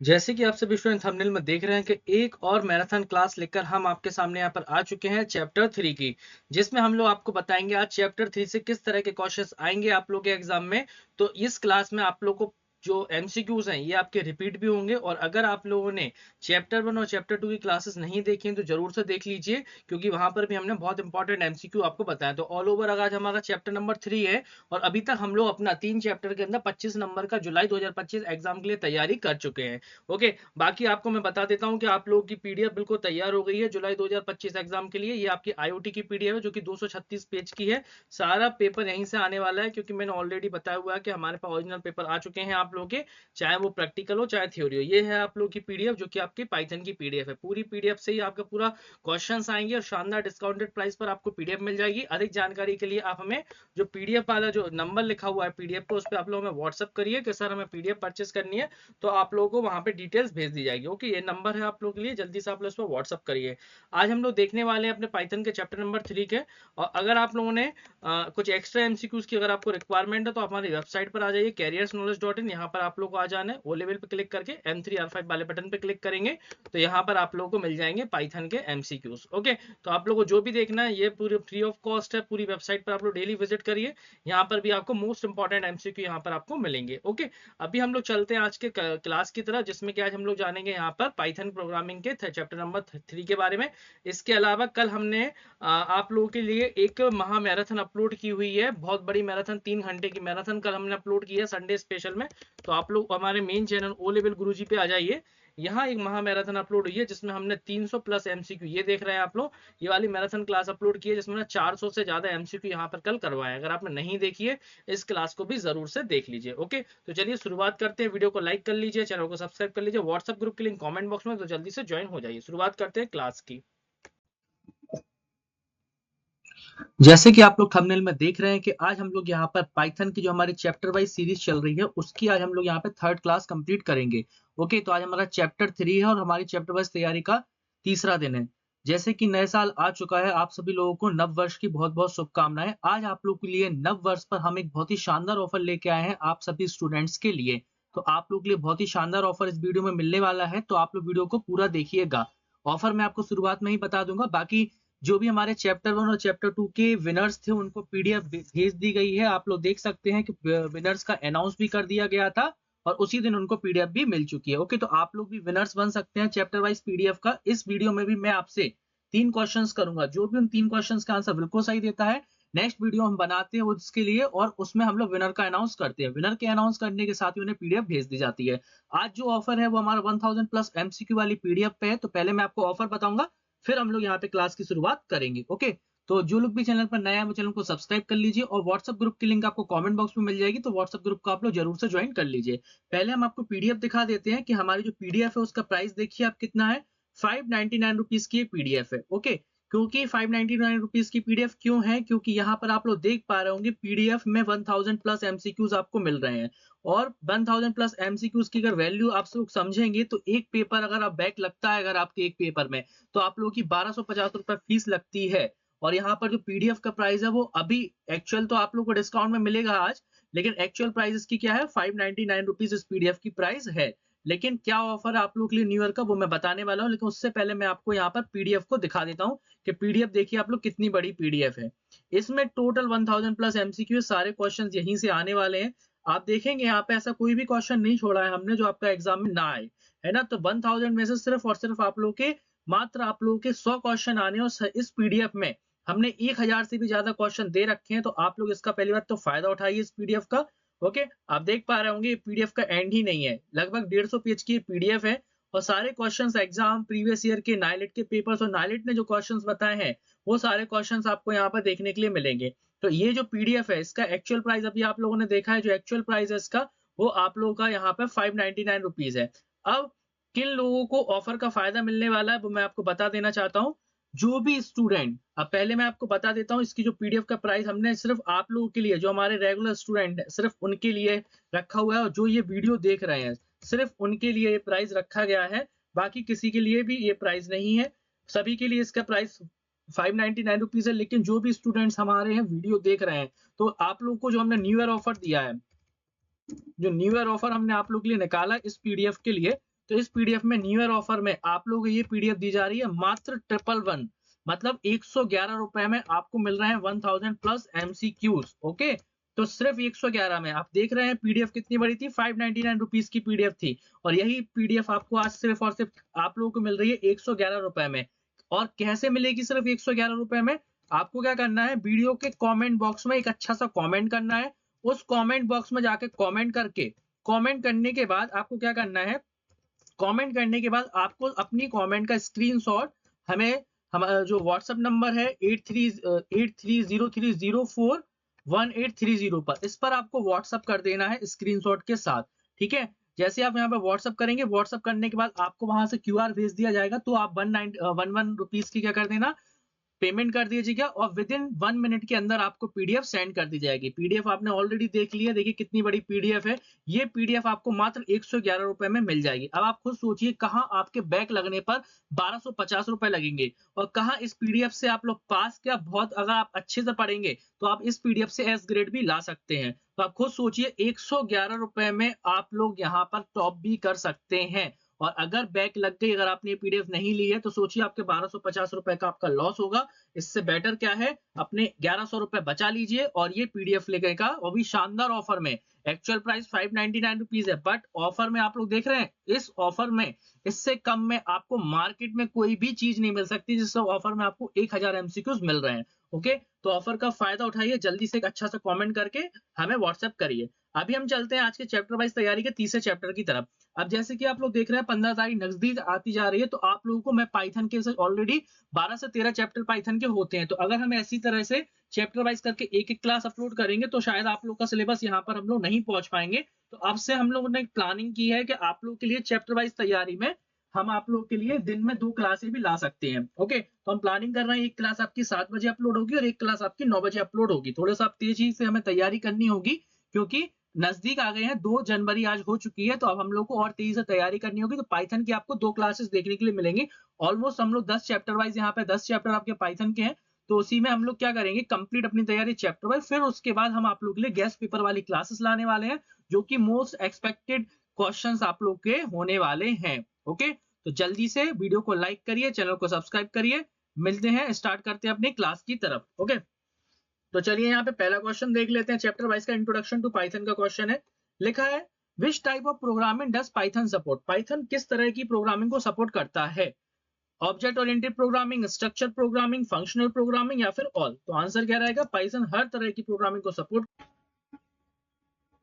जैसे कि आप सभी स्टूडेंट थंबनेल में देख रहे हैं कि एक और मैराथन क्लास लेकर हम आपके सामने यहाँ पर आ चुके हैं चैप्टर 3 की, जिसमें हम लोग आपको बताएंगे आज चैप्टर 3 से किस तरह के क्वेश्चंस आएंगे आप लोग के एग्जाम में। तो इस क्लास में आप लोग को जो एमसीक्यूज हैं ये आपके रिपीट भी होंगे, और अगर आप लोगों ने चैप्टर 1 और चैप्टर 2 की क्लासेस नहीं देखी हैं तो जरूर से देख लीजिए, क्योंकि वहां पर भी हमने बहुत इंपॉर्टेंट एमसीक्यू आपको बताया। तो ऑल ओवर अगर आज हमारा चैप्टर नंबर 3 है, और अभी तक हम लोग अपना 3 चैप्टर के अंदर 25 नंबर का जुलाई 2025 एग्जाम के लिए तैयारी कर चुके हैं। ओके, बाकी आपको मैं बता देता हूं कि आप लोगों की पीडीएफ बिल्कुल तैयार हो गई है जुलाई 2025 एग्जाम के लिए। ये आपकी आईओटी की पीडीएफ है जो कि 236 पेज की है। सारा पेपर यहीं से आने वाला है, क्योंकि मैंने ऑलरेडी बताया हुआ है कि हमारे पास ओरिजिनल पेपर आ चुके हैं आप लोगों के, चाहे वो प्रैक्टिकल हो चाहे थ्योरी हो। ये है आप लोगों की पीडीएफ जो कि आपकी पाइथन की पीडीएफ है। पूरी पीडीएफ से ही आपका पूरा क्वेश्चन आएंगे और शानदार डिस्काउंटेड प्राइस पर आपको पीडीएफ मिल जाएगी। अधिक जानकारी के लिए आप हमें जो पीडीएफ वाला जो नंबर लिखा हुआ है पीडीएफ को, उस पर आप लोग हमें व्हाट्सअप करिए कि सर हमें पीडीएफ परचेस करनी है, तो आप लोगों को वहां पे डिटेल्स भेज दी जाएगी। ओके, ये नंबर है आप लोगों के लिए, जल्दी से आप लोग इस पर व्हाट्सअप करिए। आज हम लोग देखने वाले हैं अपने पाइथन के चैप्टर नंबर 3 के। और अगर आप लोगों ने कुछ एक्स्ट्रा एमसीक्यूज की अगर आपको रिक्वायरमेंट है तो आप हमारी वेबसाइट पर आ जाइए careersknowledge.in। यहाँ पर आप लोग को आ जाना है, ओ लेवल पे क्लिक करके M3R5 वाले बटन पे क्लिक करेंगे तो यहाँ पर आप लोगों को मिल जाएंगे पाइथन के एमसीक्यूज। ओके, तो आप लोगों को जो भी देखना है ये पूरी फ्री ऑफ कॉस्ट है। पूरी वेबसाइट पर आप लोग डेली विजिट करिए, यहाँ पर भी आपको मोस्ट इंपॉर्टेंट एमसीक्यू यहाँ पर आपको मिलेंगे। ओके, अभी हम लोग चलते हैं आज के क्लास की तरह, जिसमें कि आज हम लोग जानेंगे यहाँ पर पाइथन प्रोग्रामिंग के चैप्टर नंबर 3 के बारे में। इसके अलावा कल हमने आप लोगों के लिए एक महा मैराथन अपलोड की हुई है, बहुत बड़ी मैराथन, 3 घंटे की मैराथन कल हमने अपलोड की है संडे स्पेशल में। तो आप लोग हमारे मेन चैनल ओ लेवल गुरुजी पे आ जाइए, यहाँ एक महा मैराथन अपलोड हुई है जिसमें हमने 300 प्लस एमसीक्यू, ये देख रहे हैं आप लोग, ये वाली मैराथन क्लास अपलोड की है जिसमें 400 से ज्यादा एमसीक्यू यहाँ पर कल करवाए। अगर आपने नहीं देखी है इस क्लास को भी जरूर से देख लीजिए। ओके, तो चलिए शुरुआत करते हैं। वीडियो को लाइक कर लीजिए, चैनल को सब्सक्राइब कर लीजिए, व्हाट्सएप ग्रुप की लिंक कमेंट बॉक्स में, तो जल्दी से ज्वाइन हो जाइए। शुरुआत करते हैं क्लास की। जैसे कि आप लोग थंबनेल में देख रहे हैं कि आज हम लोग यहाँ पर पाइथन की जो हमारी चैप्टर वाइज सीरीज चल रही है उसकी आज हम लोग यहाँ पे थर्ड क्लास कंप्लीट करेंगे। ओके, तो आज हमारा चैप्टर 3 है और हमारी चैप्टर वाइज तैयारी का तीसरा दिन है। जैसे कि नए साल आ चुका है, आप सभी लोगों को नव वर्ष की बहुत बहुत शुभकामनाएं। आज आप लोग के लिए नव वर्ष पर हम एक बहुत ही शानदार ऑफर लेके आए हैं आप सभी स्टूडेंट्स के लिए। तो आप लोग के लिए बहुत ही शानदार ऑफर इस वीडियो में मिलने वाला है, तो आप लोग वीडियो को पूरा देखिएगा। ऑफर मैं आपको शुरुआत में ही बता दूंगा, बाकी जो भी हमारे चैप्टर 1 और चैप्टर 2 के विनर्स थे उनको पीडीएफ भेज दी गई है। आप लोग देख सकते हैं कि विनर्स का अनाउंस भी कर दिया गया था और उसी दिन उनको पीडीएफ भी मिल चुकी है। ओके, तो आप लोग भी विनर्स बन सकते हैं चैप्टर वाइज पीडीएफ का। इस वीडियो में भी मैं आपसे 3 क्वेश्चंस करूंगा, जो भी उन 3 क्वेश्चंस का आंसर बिल्कुल सही देता है, नेक्स्ट वीडियो हम बनाते हैं उसके लिए और उसमें हम लोग विनर का अनाउंस करते हैं। विनर के अनाउंस करने के साथ ही उन्हें पीडीएफ भेज दी जाती है। आज जो ऑफर है वो हमारा 1000 प्लस एमसीक्यू वाली पीडीएफ पे है। तो पहले मैं आपको ऑफर बताऊंगा, फिर हम लोग यहाँ पे क्लास की शुरुआत करेंगे। ओके, तो जो लोग भी चैनल पर नया है वो चैनल को सब्सक्राइब कर लीजिए और व्हाट्सएप ग्रुप की लिंक आपको कमेंट बॉक्स में मिल जाएगी, तो व्हाट्सएप ग्रुप को आप लोग जरूर से ज्वाइन कर लीजिए। पहले हम आपको पीडीएफ दिखा देते हैं कि हमारी जो पीडीएफ है उसका प्राइस देखिए आप कितना है। 599 रुपीज की पीडीएफ है। ओके, क्योंकि 599 रुपीज की पीडीएफ क्यों है, क्योंकि यहाँ पर आप लोग देख पा रहे होंगे पीडीएफ में 1000 प्लस एमसीक्यूज आपको मिल रहे हैं। और 1000 प्लस एमसीक्यूज की अगर वैल्यू आप लोग समझेंगे तो एक पेपर अगर आप बैक लगता है अगर आपके एक पेपर में, तो आप लोगों की 1250 रुपए फीस लगती है। और यहाँ पर जो पीडीएफ का प्राइस है वो अभी एक्चुअल तो आप लोगों को डिस्काउंट में मिलेगा आज, लेकिन एक्चुअल प्राइस इसकी क्या है, 599 रुपीज इस पीडीएफ की प्राइस है। लेकिन क्या ऑफर है आप लोगों के लिए न्यू ईयर का वो मैं बताने वाला हूँ, लेकिन उससे पहले मैं आपको यहाँ पर पीडीएफ को दिखा देता हूँ कि पीडीएफ देखिए आप लोग कितनी बड़ी पीडीएफ है। इसमें टोटल 1000 प्लस एमसीक्यू, सारे क्वेश्चन यहीं से आने वाले हैं। आप देखेंगे यहाँ पे ऐसा कोई भी क्वेश्चन नहीं छोड़ा है हमने जो आपका एग्जाम में ना आए, है ना। तो 1000 में से सिर्फ और सिर्फ आप लोग के मात्र आप लोगों के 100 क्वेश्चन आने, और इस पीडीएफ में हमने 1000 से भी ज्यादा क्वेश्चन दे रखे हैं। तो आप लोग इसका पहली बात तो फायदा उठाइए इस पीडीएफ का। ओके, आप देख पा रहे होंगे ये पीडीएफ का एंड ही नहीं है, लगभग 150 पेज की पीडीएफ है। और सारे क्वेश्चंस एग्जाम प्रीवियस ईयर के नाइलेट के पेपर्स और नाइलेट ने जो क्वेश्चंस बताए हैं वो सारे क्वेश्चंस आपको यहाँ पर देखने के लिए मिलेंगे। तो ये जो पीडीएफ है इसका एक्चुअल प्राइस अभी आप लोगों ने देखा है, जो एक्चुअल प्राइस है इसका वो आप लोगों का यहाँ पे 599 रुपीज है। अब किन लोगों को ऑफर का फायदा मिलने वाला है वो मैं आपको बता देना चाहता हूँ। जो भी स्टूडेंट, अब पहले मैं आपको बता देता हूँ इसकी जो पीडीएफ का प्राइस हमने सिर्फ आप लोगों के लिए, जो हमारे रेगुलर स्टूडेंट है सिर्फ उनके लिए रखा हुआ है, और जो ये वीडियो देख रहे हैं सिर्फ उनके लिए ये प्राइस रखा गया है। बाकी किसी के लिए भी ये प्राइस नहीं है, सभी के लिए इसका प्राइस 599 रुपीज है। लेकिन जो भी स्टूडेंट्स हमारे हैं वीडियो देख रहे हैं, तो आप लोग को जो हमने न्यू ईयर ऑफर दिया है, जो न्यू ईयर ऑफर हमने आप लोग के लिए निकाला इस पीडीएफ के लिए, तो इस पीडीएफ में न्यू ईयर ऑफर में आप लोगों को ये पीडीएफ दी जा रही है मात्र 111, मतलब 111 रुपए में आपको मिल रहे हैं 1000 प्लस एमसीक्यूज। ओके, तो सिर्फ 111 में आप देख रहे हैं पीडीएफ कितनी बड़ी थी, 599 रुपीज की पीडीएफ थी, और यही पीडीएफ आपको आज सिर्फ और सिर्फ आप लोगों को मिल रही है 111 रुपए में। और कैसे मिलेगी सिर्फ 111 रुपए में? आपको क्या करना है, वीडियो के कमेंट बॉक्स में एक अच्छा सा कमेंट करना है, उस कमेंट बॉक्स में जाके कमेंट करके, कमेंट करने के बाद आपको क्या करना है, कमेंट करने के बाद आपको अपनी कमेंट का स्क्रीनशॉट हमें हमारा जो व्हाट्सएप नंबर है 8303041830 पर, इस पर आपको व्हाट्सएप कर देना है स्क्रीनशॉट के साथ। ठीक है, जैसे आप यहाँ पे व्हाट्सएप करेंगे, व्हाट्सएप करने के बाद आपको वहां से क्यूआर भेज दिया जाएगा, तो आप 11 रुपीज की क्या कर देना, पेमेंट कर दीजिएगा, और विद इन 1 मिनट के अंदर आपको पीडीएफ सेंड कर दी जाएगी। पीडीएफ आपने ऑलरेडी देख लिया, देखिए कितनी बड़ी पीडीएफ है। ये पीडीएफ आपको मात्र 111 रुपए में मिल जाएगी। अब आप खुद सोचिए कहाँ आपके बैक लगने पर 1250 रुपए लगेंगे, और कहाँ इस पीडीएफ से आप लोग पास, क्या बहुत अगर आप अच्छे से पढ़ेंगे तो आप इस पीडीएफ से एस ग्रेड भी ला सकते हैं। तो आप खुद सोचिए 111 रुपए में आप लोग यहाँ पर टॉप भी कर सकते हैं। और अगर बैक लग गई, अगर आपने ये पीडीएफ नहीं ली है, तो सोचिए आपके 1250 रुपए का आपका लॉस होगा। इससे बेटर क्या है, अपने 1100 रुपए बचा लीजिए और ये पीडीएफ लेके का, वो भी शानदार ऑफर में। एक्चुअल प्राइस 599 रुपीज है, बट ऑफर में आप लोग देख रहे हैं, इस ऑफर में इससे कम में आपको मार्केट में कोई भी चीज नहीं मिल सकती, जिससे ऑफर में आपको 1000 एमसीक्यूज मिल रहे हैं। ओके, तो ऑफर का फायदा उठाइए, जल्दी से एक अच्छा सा कमेंट करके हमें व्हाट्सएप करिए। अभी हम चलते हैं आज के चैप्टर वाइज तैयारी के तीसरे चैप्टर की तरफ। अब जैसे कि आप लोग देख रहे हैं 15 तारीख नजदीक आती जा रही है, तो आप लोगों को मैं पाइथन के ऑलरेडी 12 से 13 चैप्टर पाइथन के होते हैं, तो अगर हम ऐसी तरह से चैप्टर वाइज करके एक एक क्लास अपलोड करेंगे तो शायद आप लोग का सिलेबस यहाँ पर हम लोग नहीं पहुंच पाएंगे। तो अब से हम लोगों ने प्लानिंग की है कि आप लोग के लिए चैप्टर वाइज तैयारी में हम आप लोग के लिए दिन में 2 क्लासें भी ला सकते हैं। ओके, तो हम प्लानिंग कर रहे हैं, एक क्लास आपकी 7 बजे अपलोड होगी और एक क्लास आपकी 9 बजे अपलोड होगी। थोड़ा सा तेजी से हमें तैयारी करनी होगी, क्योंकि नजदीक आ गए हैं, 2 जनवरी आज हो चुकी है, तो अब हम लोग को और तेजी से तैयारी करनी होगी। तो पाइथन की आपको 2 क्लासेस देखने के लिए मिलेंगी। ऑलमोस्ट हम लोग 10 चैप्टर वाइज, यहाँ पे 10 चैप्टर आपके पाइथन के हैं, तो उसी में हम लोग क्या करेंगे, कंप्लीट अपनी तैयारी चैप्टर वाइज, फिर उसके बाद हम आप लोग के लिए गेस्ट पेपर वाली क्लासेस लाने वाले हैं, जो कि मोस्ट एक्सपेक्टेड क्वेश्चंस आप लोग के होने वाले हैं। ओके, तो जल्दी से वीडियो को लाइक करिए, चैनल को सब्सक्राइब करिए। मिलते हैं, स्टार्ट करते हैं अपनी क्लास की तरफ। ओके, तो चलिए यहाँ पे पहला क्वेश्चन देख लेते हैं। चैप्टर वाइज का इंट्रोडक्शन टू पाइथन का क्वेश्चन है। लिखा है, which type of programming does Python support? Python किस तरह की प्रोग्रामिंग को सपोर्ट करता है? Object oriented programming, structure programming, functional programming, या फिर ऑल? तो आंसर क्या रहेगा, पाइथन हर तरह की प्रोग्रामिंग को सपोर्ट।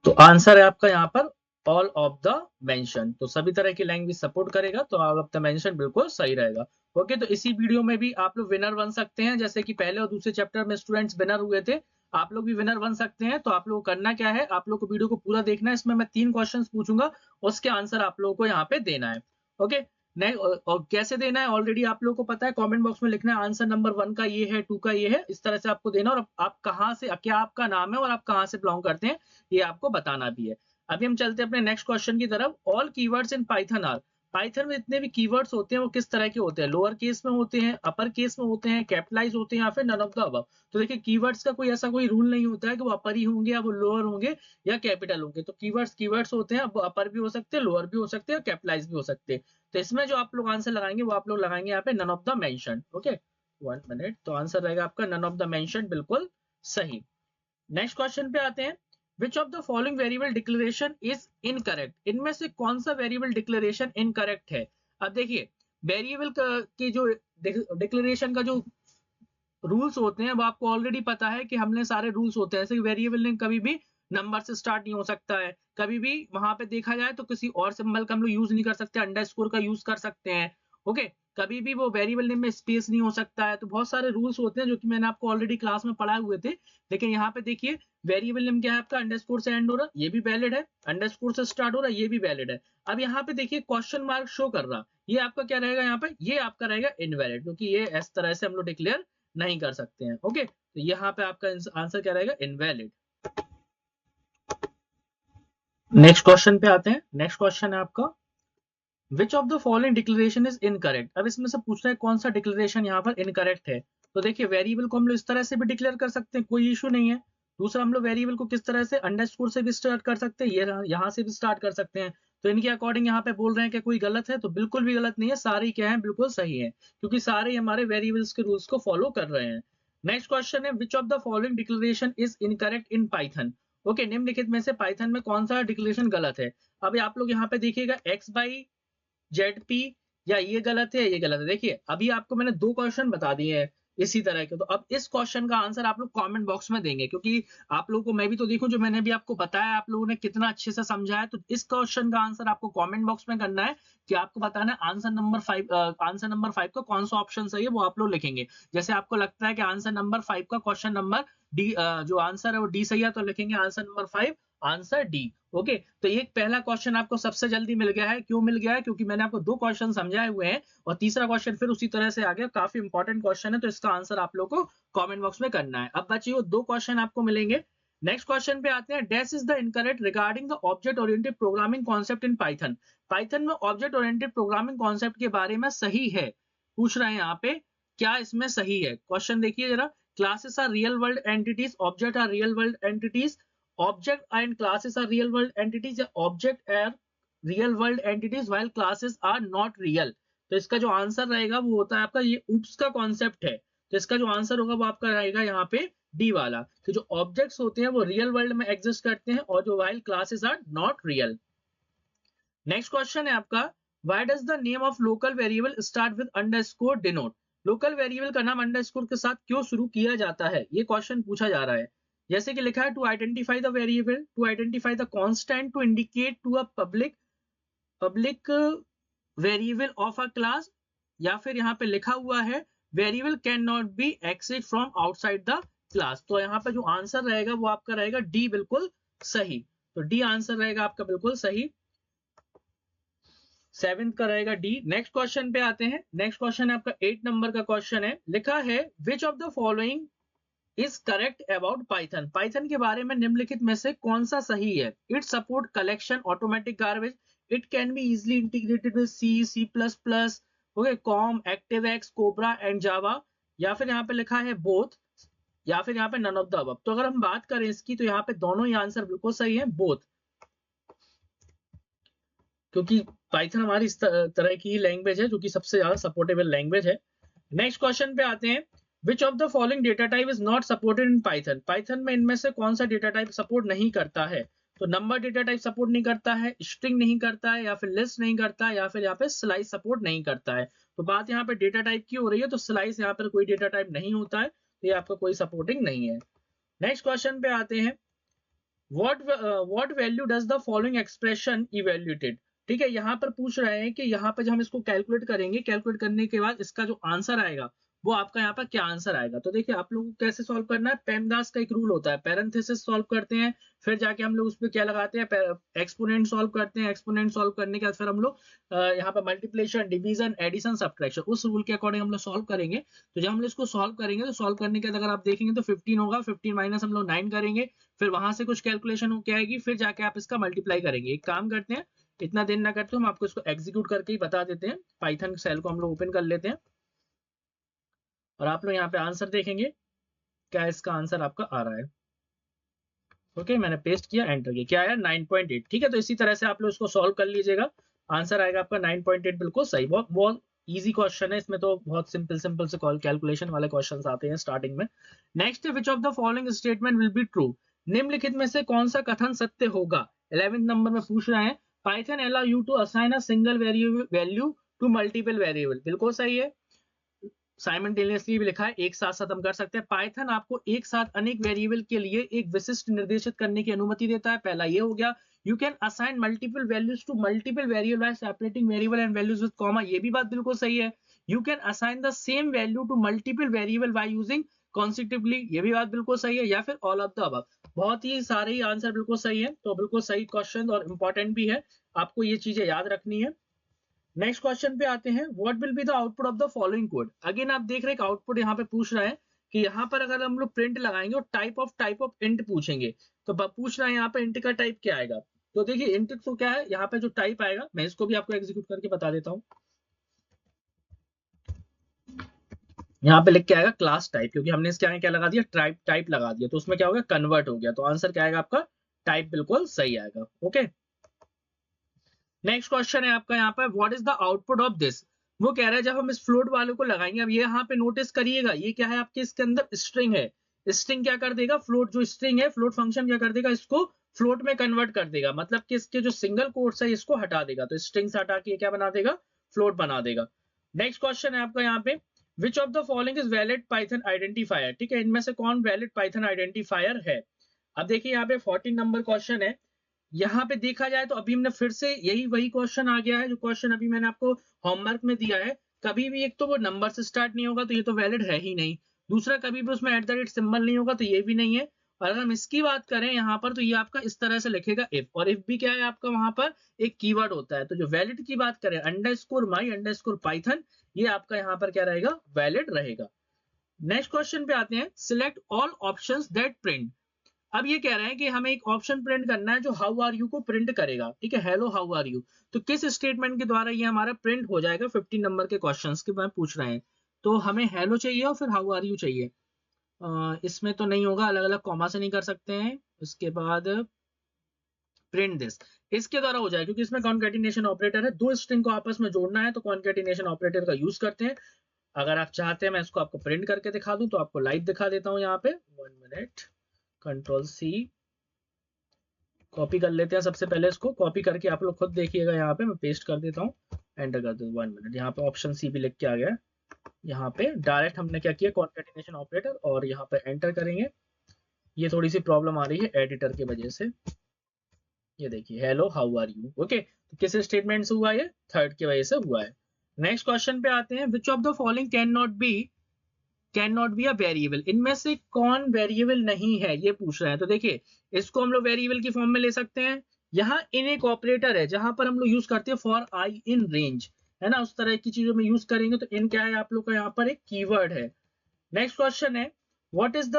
तो आंसर है आपका यहाँ पर ऑल ऑफ द मेंशन। तो सभी तरह की लैंग्वेज सपोर्ट करेगा, तो ऑल ऑफ द मेंशन बिल्कुल सही रहेगा। ओके, तो इसी वीडियो में भी आप लोग विनर बन सकते हैं, जैसे कि पहले और दूसरे चैप्टर में स्टूडेंट्स विनर हुए थे, आप लोग भी विनर बन सकते हैं। तो आप लोग को करना क्या है, आप लोग को वीडियो को पूरा देखना है। इसमें मैं 3 क्वेश्चंस पूछूंगा, उसके आंसर आप लोगों को यहाँ पे देना है। ओके, नहीं, और कैसे देना है ऑलरेडी आप लोगों को पता है, कमेंट बॉक्स में लिखना है आंसर नंबर 1 का ये है, 2 का ये है, इस तरह से आपको देना। और आप कहाँ से, क्या आपका नाम है और आप कहाँ से बिलोंग करते हैं, ये आपको बताना भी है। अभी हम चलते हैं अपने नेक्स्ट क्वेश्चन की तरफ। All keywords in Python are, Python में जितने भी कीवर्ड्स होते हैं वो किस तरह के होते हैं? लोअर केस में होते हैं, अपर केस में होते हैं, कैपिटलाइज होते हैं, या फिर नन ऑफ द अबव? तो देखिए, कीवर्ड्स का कोई ऐसा कोई रूल नहीं होता है कि वो अपर ही होंगे या वो लोअर होंगे या कैपिटल होंगे। तो कीवर्ड्स होते हैं, वो अपर भी हो सकते हैं, लोअर भी हो सकते हैं, और कैपिटलाइज भी हो सकते हैं। तो इसमें जो आप लोग आंसर लगाएंगे वो आप लोग लगाएंगे यहाँ पे none of the mention. Okay, 1 minute, तो आंसर रहेगा आपका नन ऑफ द मेंशन, बिल्कुल सही। नेक्स्ट क्वेश्चन पे आते हैं। Which of the following variable declaration is incorrect? इनमें से कौन सा वेरिएबल डिक्लेरेशन इनकरेक्ट है? अब देखिए, वेरिएबल की जो डिक्लेरेशन का जो रूल्स होते हैं वो आपको ऑलरेडी पता है कि हमने सारे रूल्स होते हैं। जैसे वेरिएबल नेम कभी भी नंबर से स्टार्ट नहीं हो सकता है, कभी भी वहां पे देखा जाए तो किसी और सिंबल का हम लोग यूज नहीं कर सकते, अंडरस्कोर का यूज कर सकते हैं। ओके, कभी भी वो वेरिएबल नेम में स्पेस नहीं हो सकता है। तो बहुत सारे रूल्स होते हैं जो कि मैंने आपको ऑलरेडी क्लास में पढ़ाए हुए थे। लेकिन यहाँ पे देखिए, वेरिएबल नेम क्या है आपका, अंडरस्कोर से एंड हो रहा, ये भी वैलिड है, अंडरस्कोर से स्टार्ट हो रहा, ये भी वैलिड है। अब यहाँ पे देखिए क्वेश्चन मार्क शो कर रहा, ये आपका क्या रहेगा यहाँ पे, ये आपका रहेगा इनवैलिड, क्योंकि ये इस तरह से हम लोग डिक्लेयर नहीं कर सकते हैं। ओके, तो यहाँ पे आपका आंसर क्या रहेगा, इनवैलिड। नेक्स्ट क्वेश्चन पे आते हैं। नेक्स्ट क्वेश्चन है आपका, which of the following declaration is incorrect? अब इसमें से पूछ रहा है कौन सा डिक्लेरेशन यहाँ पर इनकरेक्ट है। तो देखिए, वेरिएबल को हम लोग इस तरह से भी डिक्लेयर कर सकते हैं, कोई इशू नहीं है। दूसरा, हम लोग वेरिएबल को किस तरह से, अंडरस्कोर से भी स्टार्ट कर सकते हैं, ये यहाँ से भी स्टार्ट कर सकते हैं। तो इनके अकॉर्डिंग यहाँ पे बोल रहे हैं कि कोई गलत है, तो बिल्कुल भी गलत नहीं है, सारे क्या है बिल्कुल सही है, क्योंकि सारे हमारे वेरिएबल्स के रूल्स को फॉलो कर रहे हैं। नेक्स्ट क्वेश्चन है which of the following declaration is incorrect in Python. Okay, निम्नलिखित में से पाइथन में कौन सा डिक्लेरेशन गलत है। अभी आप लोग यहाँ पे देखिएगा x/z_p, या ये गलत है, ये गलत है। देखिए अभी आपको मैंने 2 क्वेश्चन बता दिए हैं इसी तरह के, तो अब इस क्वेश्चन का आंसर आप लोग कमेंट बॉक्स में देंगे, क्योंकि आप लोगों को मैं भी तो देखूं जो मैंने भी आपको बताया आप लोगों ने कितना अच्छे से समझा है। तो इस क्वेश्चन का आंसर आपको कमेंट बॉक्स में करना है कि आपको बताना है आंसर नंबर 5 का कौन सा ऑप्शन सही है, वो आप लोग लिखेंगे। जैसे आपको लगता है कि आंसर नंबर 5 का क्वेश्चन नंबर डी, जो आंसर है वो डी सही है, तो लिखेंगे answer number 5 answer D. Okay, तो ये पहला क्वेश्चन आपको सबसे जल्दी मिल गया है। क्यों मिल गया है? क्योंकि मैंने आपको 2 क्वेश्चन समझाए हुए हैं और तीसरा क्वेश्चन फिर उसी तरह से आ गया। काफी इंपॉर्टेंट क्वेश्चन है, तो इसका आंसर आप लोग को कमेंट बॉक्स में करना है। अब बच्चियों 2 क्वेश्चन आपको मिलेंगे। नेक्स्ट क्वेश्चन पे आते हैं। Dash is the incorrect regarding the object oriented programming concept in Python. Python में ऑब्जेक्ट ओरिएंटेड प्रोग्रामिंग कॉन्सेप्ट के बारे में सही है, पूछ रहे हैं यहाँ पे, क्या इसमें सही है? क्वेश्चन देखिए जरा। Classes are real world entities, object are real world entities, object and classes are real world entities, या object are real world entities while classes are not real। तो इसका जो आंसर रहेगा वो होता है आपका, ये उप्स का कॉन्सेप्ट है, तो इसका जो आंसर होगा वो आपका रहेगा यहाँ पे डी वाला, कि जो ऑब्जेक्ट्स होते हैं वो रियल वर्ल्ड में एग्जिस्ट करते हैं और जो while classes are not real। Next question है आपका, why does the name of local variable start with underscore denote. Local variable का नाम अंडरस्कोर के साथ क्यों शुरू किया जाता है, ये क्वेश्चन पूछा जा रहा है। जैसे कि लिखा है to identify the variable, to identify the constant, to indicate to a public variable of a class, या फिर यहाँ पे लिखा हुआ है variable can not be access from outside the class. तो यहाँ पे जो आंसर रहेगा वो आपका रहेगा डी बिल्कुल सही, तो डी आंसर रहेगा आपका बिल्कुल सही, 7th का रहेगा डी। नेक्स्ट क्वेश्चन पे आते हैं। नेक्स्ट क्वेश्चन है आपका 8 नंबर का क्वेश्चन है, लिखा है which of the following is correct about Python. Python के बारे में निम्नलिखित में से कौन सा सही है? It support collection automatic garbage, it can be easily integrated with C, C plus plus, okay, COM, ActiveX, कोबरा एंड जावा, या फिर यहाँ पे लिखा है बोथ, या फिर यहाँ पे नन ऑफ द अबव। तो अगर हम बात करें इसकी, तो यहाँ पे दोनों ही आंसर बिल्कुल सही है, बोथ, क्योंकि पाइथन हमारी इस तरह की लैंग्वेज है जो कि सबसे ज्यादा सपोर्टेबल लैंग्वेज है। नेक्स्ट क्वेश्चन पे आते हैं। Which of the following data type is not supported in Python. Python में इनमें से कौन सा डेटा टाइप सपोर्ट नहीं करता है? तो नंबर डेटा टाइप सपोर्ट नहीं करता है, स्ट्रिंग नहीं करता है, या फिर लिस्ट नहीं करता है, या फिर यहाँ पे स्लाइस सपोर्ट नहीं करता है। तो बात यहाँ पे डेटा टाइप की हो रही है, तो स्लाइस यहाँ पर कोई डेटा टाइप नहीं होता है, तो ये आपका कोई सपोर्टिंग नहीं है। नेक्स्ट क्वेश्चन पे आते हैं। what value does the following expression evaluated। ठीक है, यहाँ पर पूछ रहे हैं कि यहाँ पर जब हम इसको कैलकुलेट करेंगे, कैलकुलेट करने के बाद इसका जो आंसर आएगा वो आपका यहाँ पर क्या आंसर आएगा। तो देखिए आप लोगों को कैसे सॉल्व करना है। पेमदास का एक रूल होता है, पैरेंथेसिस सॉल्व करते हैं, फिर जाके हम लोग उस पर क्या लगाते हैं, एक्सपोनेंट सॉल्व करते हैं, एक्सपोनेंट सॉल्व करने के बाद फिर हम लोग यहाँ पर मल्टीप्लिकेशन, डिवीजन, एडिशन, सब्ट्रैक्शन, उस रूल के अकॉर्डिंग हम लोग सॉल्व करेंगे। तो जब हम लोग इसको सॉल्व करेंगे, तो सॉल्व करने के बाद अगर आप देखेंगे तो 15 होगा, 15 माइनस हम लोग 9 करेंगे, फिर वहां से कुछ कैलकुलेशन होके आएगी, फिर जाके आप इसका मल्टीप्लाई करेंगे। एक काम करते हैं, इतना देर ना करते हम आपको इसको एग्जीक्यूट करके ही बता देते हैं। पाइथन सेल को हम लोग ओपन कर लेते हैं और आप लोग यहाँ पे आंसर देखेंगे, क्या इसका आंसर आपका आ रहा है। ओके, मैंने पेस्ट किया, एंटर किया, क्या आया 9.8। ठीक है, तो इसी तरह से आप लोग इसको सॉल्व कर लीजिएगा, आंसर आएगा आपका 9.8, बिल्कुल सही। बहुत बहुत इजी क्वेश्चन है, इसमें तो बहुत सिंपल सिंपल से कैलकुलेशन वाले क्वेश्चंस आते हैं स्टार्टिंग में। Next, which of the following statement will be true. निम्नलिखित में से कौन सा कथन सत्य होगा? 11th नंबर में पूछ रहे हैं। Python allow you to assign a single value to multiple variable, बिल्कुल सही है। साइमल्टेनियसली भी लिखा है, एक साथ साथ हम कर सकते हैं। पाइथन आपको एक साथ अनेक वेरिएबल के लिए एक विशिष्ट निर्देशित करने की अनुमति देता है, पहला ये हो गया। You can assign multiple values to multiple variable by separating variable and values with comma, ये भी बात बिल्कुल सही है। You can assign the same value to multiple variable by using consecutively, ये भी बात बिल्कुल सही है। या फिर ऑल ऑफ द अबव, बहुत ही सारे ही आंसर बिल्कुल सही है। तो बिल्कुल सही क्वेश्चन और इंपॉर्टेंट भी है, आपको ये चीजें याद रखनी है। नेक्स्ट क्वेश्चन पे आते हैं। What will be the output of the following code. Again आप देख रहे हैं आउटपुट यहाँ पे पूछ रहा है कि यहाँ पर अगर हम लोग प्रिंट लगाएंगे और टाइप ऑफ इंट पूछेंगे, तो पूछ रहा है यहाँ पे इंट का टाइप क्या आएगा। तो देखिए इंट तो क्या है, यहाँ पे जो टाइप आएगा, मैं इसको भी आपको एग्जीक्यूट करके बता देता हूँ। यहाँ पे लिख के आएगा क्लास टाइप, क्योंकि हमने इसके आगे क्या लगा दिया, टाइप लगा दिया, तो उसमें क्या होगा, कन्वर्ट हो गया। तो आंसर क्या आएगा आपका, टाइप बिल्कुल सही आएगा। ओके, नेक्स्ट क्वेश्चन है आपका यहाँ पर, what is the output of this. वो कह रहा है जब हम इस फ्लोट वाले को लगाएंगे, अब ये यहाँ पे नोटिस करिएगा, ये क्या है आपके इसके अंदर स्ट्रिंग है। स्ट्रिंग क्या कर देगा, फ्लोट जो स्ट्रिंग है, फ्लोट फंक्शन क्या कर देगा, इसको फ्लोट में कन्वर्ट कर देगा, मतलब कि इसके जो सिंगल कोट्स है इसको हटा देगा, तो स्ट्रिंग से हटा के क्या बना देगा, फ्लोट बना देगा। नेक्स्ट क्वेश्चन है आपका यहाँ पे, which of the following is valid Python identifier. ठीक है, इनमें से कौन वैलिड पाइथन आइडेंटिफायर है। अब देखिए यहाँ पे 14 नंबर क्वेश्चन है। यहाँ पे देखा जाए तो अभी हमने फिर से यही वही क्वेश्चन आ गया है जो क्वेश्चन अभी मैंने आपको होमवर्क में दिया है। कभी भी एक तो वो नंबर से स्टार्ट नहीं होगा तो ये तो वैलिड है ही नहीं, दूसरा कभी भी उसमें एट द रेट सिंबल नहीं होगा तो ये भी नहीं है। और अगर हम इसकी बात करें यहाँ पर, तो ये आपका इस तरह से लिखेगा इफ, और इफ भी क्या है आपका वहां पर एक कीवर्ड होता है। तो जो वैलिड की बात करें, अंडरस्कोर माई अंडरस्कोर पाइथन, ये आपका यहाँ पर क्या रहेगा, वैलिड रहेगा। नेक्स्ट क्वेश्चन पे आते हैं, select all options that print. अब ये कह रहे हैं कि हमें एक ऑप्शन प्रिंट करना है जो हाउ आर यू को प्रिंट करेगा। ठीक है, हेलो हाउ आर यू, तो किस स्टेटमेंट के द्वारा ये हमारा प्रिंट हो जाएगा। 15 नंबर के क्वेश्चंस के बारे पूछ रहे हैं, तो हमें हेलो चाहिए और फिर हाउ आर यू चाहिए। इसमें तो नहीं होगा, अलग अलग कॉमा से नहीं कर सकते हैं। उसके बाद प्रिंट दिस, इसके द्वारा हो जाएगा, क्योंकि इसमें कॉन्कैटिनेशन ऑपरेटर है, दो स्ट्रिंग को आपस में जोड़ना है तो कॉन्कैटिनेशन ऑपरेटर का यूज करते हैं। अगर आप चाहते हैं मैं इसको आपको प्रिंट करके दिखा दूं तो आपको लाइव दिखा देता हूं यहाँ पे। 1 मिनट, कंट्रोल सी, कॉपी कर लेते हैं। सबसे पहले इसको कॉपी करके आप लोग खुद देखिएगा, यहाँ पे मैं पेस्ट कर देता हूँ, एंटर कर दूँ। 1 मिनट, यहाँ पे ऑप्शन सी भी लिख के आ गया। यहाँ पे डायरेक्ट हमने क्या किया, कॉन्कैटिनेशन ऑपरेटर, और यहाँ पे एंटर करेंगे। ये थोड़ी सी प्रॉब्लम आ रही है एडिटर की वजह से। ये देखिए, hello how are you. Okay, तो किस स्टेटमेंट से हुआ, ये थर्ड की वजह से हुआ है। नेक्स्ट क्वेश्चन पे आते हैं, which of the following can not be a variable. इनमें से कौन वेरिएबल नहीं है, ये पूछ रहे हैं। तो देखिए, इसको हम लोग वेरिएबल की फॉर्म में ले सकते हैं। यहाँ इन एक ऑपरेटर है जहां पर हम लोग यूज करते हैं फॉर आई इन रेंज, है ना, उस तरह की चीजों में यूज करेंगे। तो इन क्या है आप लोग का, यहाँ पर एक कीवर्ड है। नेक्स्ट क्वेश्चन है, what is the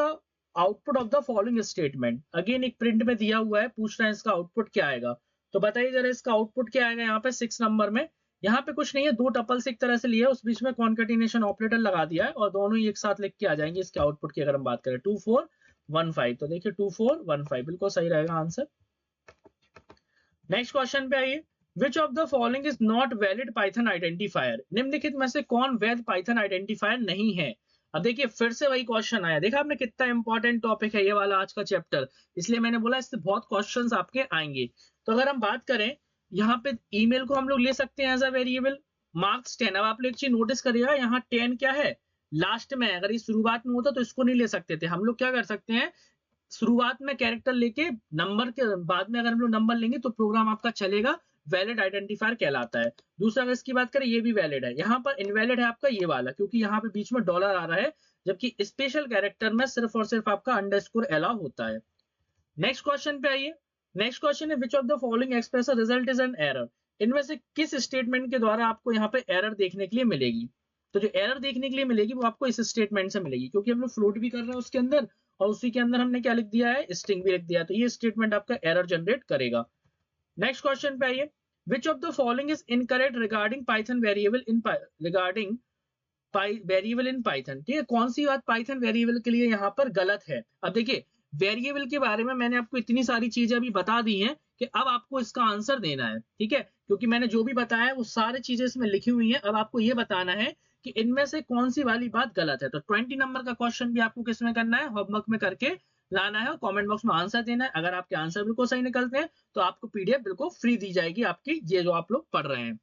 output of the following statement. Again एक प्रिंट में दिया हुआ है, पूछ रहे हैं इसका आउटपुट क्या आएगा। तो बताइए जरा इसका आउटपुट क्या आएगा यहाँ पे 6 नंबर में। यहाँ पे कुछ नहीं है, दो टपल्स एक तरह से लिए, उस बीच में कॉन्कैटिनेशन ऑपरेटर लगा दिया है और दोनों ही एक साथ लिख के आ जाएंगे इसके आउटपुट की। अगर हम बात करें 2415, तो देखिए 2415 बिल्कुल सही रहेगा आंसर। नेक्स्ट क्वेश्चन पे आइए, which of the following is not valid Python identifier. निम्नलिखित में से कौन वैध पाइथन आइडेंटिफायर नहीं है। अब देखिए फिर से वही क्वेश्चन आया, देखा आपने कितना इंपॉर्टेंट टॉपिक है ये वाला आज का चैप्टर, इसलिए मैंने बोला इससे बहुत क्वेश्चंस आपके आएंगे। तो अगर हम बात करें, यहाँ पे ईमेल को हम लोग ले सकते हैं एज अ वेरिएबल। मार्क्स 10, अब आप लोग एक चीज नोटिस करिएगा, यहाँ 10 क्या है, लास्ट में। अगर ये शुरुआत में होता तो इसको नहीं ले सकते थे। हम लोग क्या कर सकते हैं, शुरुआत में कैरेक्टर लेके नंबर के बाद में अगर हम लोग नंबर लेंगे तो प्रोग्राम आपका चलेगा, वैलिड आइडेंटिफायर कहलाता है। दूसरा अगर इसकी बात करें, ये भी वैलिड है। यहाँ पर इनवैलिड है आपका ये वाला, क्योंकि यहाँ पे बीच में डॉलर आ रहा है, जबकि स्पेशल कैरेक्टर में सिर्फ और सिर्फ आपका अंडरस्कोर अलाउ होता है। नेक्स्ट क्वेश्चन पे आइए। नेक्स्ट क्वेश्चन है, which of the following express result is an error. इनमें से किस स्टेटमेंट के द्वारा आपको यहाँ पे एरर देखने के लिए मिलेगी। तो जो एरर देखने के लिए मिलेगी वो आपको इस स्टेटमेंट से मिलेगी, क्योंकि हम लोग फ्लोट भी कर रहे हैं उसके अंदर, और उसी के अंदर हमने क्या लिख दिया है, स्ट्रिंग भी लिख दिया है। तो ये स्टेटमेंट आपका एरर जनरेट करेगा। नेक्स्ट क्वेश्चन पे आइए, which of the following is incorrect regarding Python variable in regarding variable in Python. ठीक है, कौन सी बात पाइथन वेरिएबल के लिए यहाँ पर गलत है। अब देखिए, वेरिएबल के बारे में मैंने आपको इतनी सारी चीजें अभी बता दी हैं कि अब आपको इसका आंसर देना है। ठीक है, क्योंकि मैंने जो भी बताया है वो सारी चीजें इसमें लिखी हुई हैं। अब आपको ये बताना है कि इनमें से कौन सी वाली बात गलत है। तो 20 नंबर का क्वेश्चन भी आपको किसमें करना है, होमवर्क में करके लाना है, कमेंट बॉक्स में आंसर देना है। अगर आपके आंसर बिल्कुल सही निकलते हैं तो आपको पीडीएफ बिल्कुल फ्री दी जाएगी आपकी, ये जो आप लोग पढ़ रहे हैं।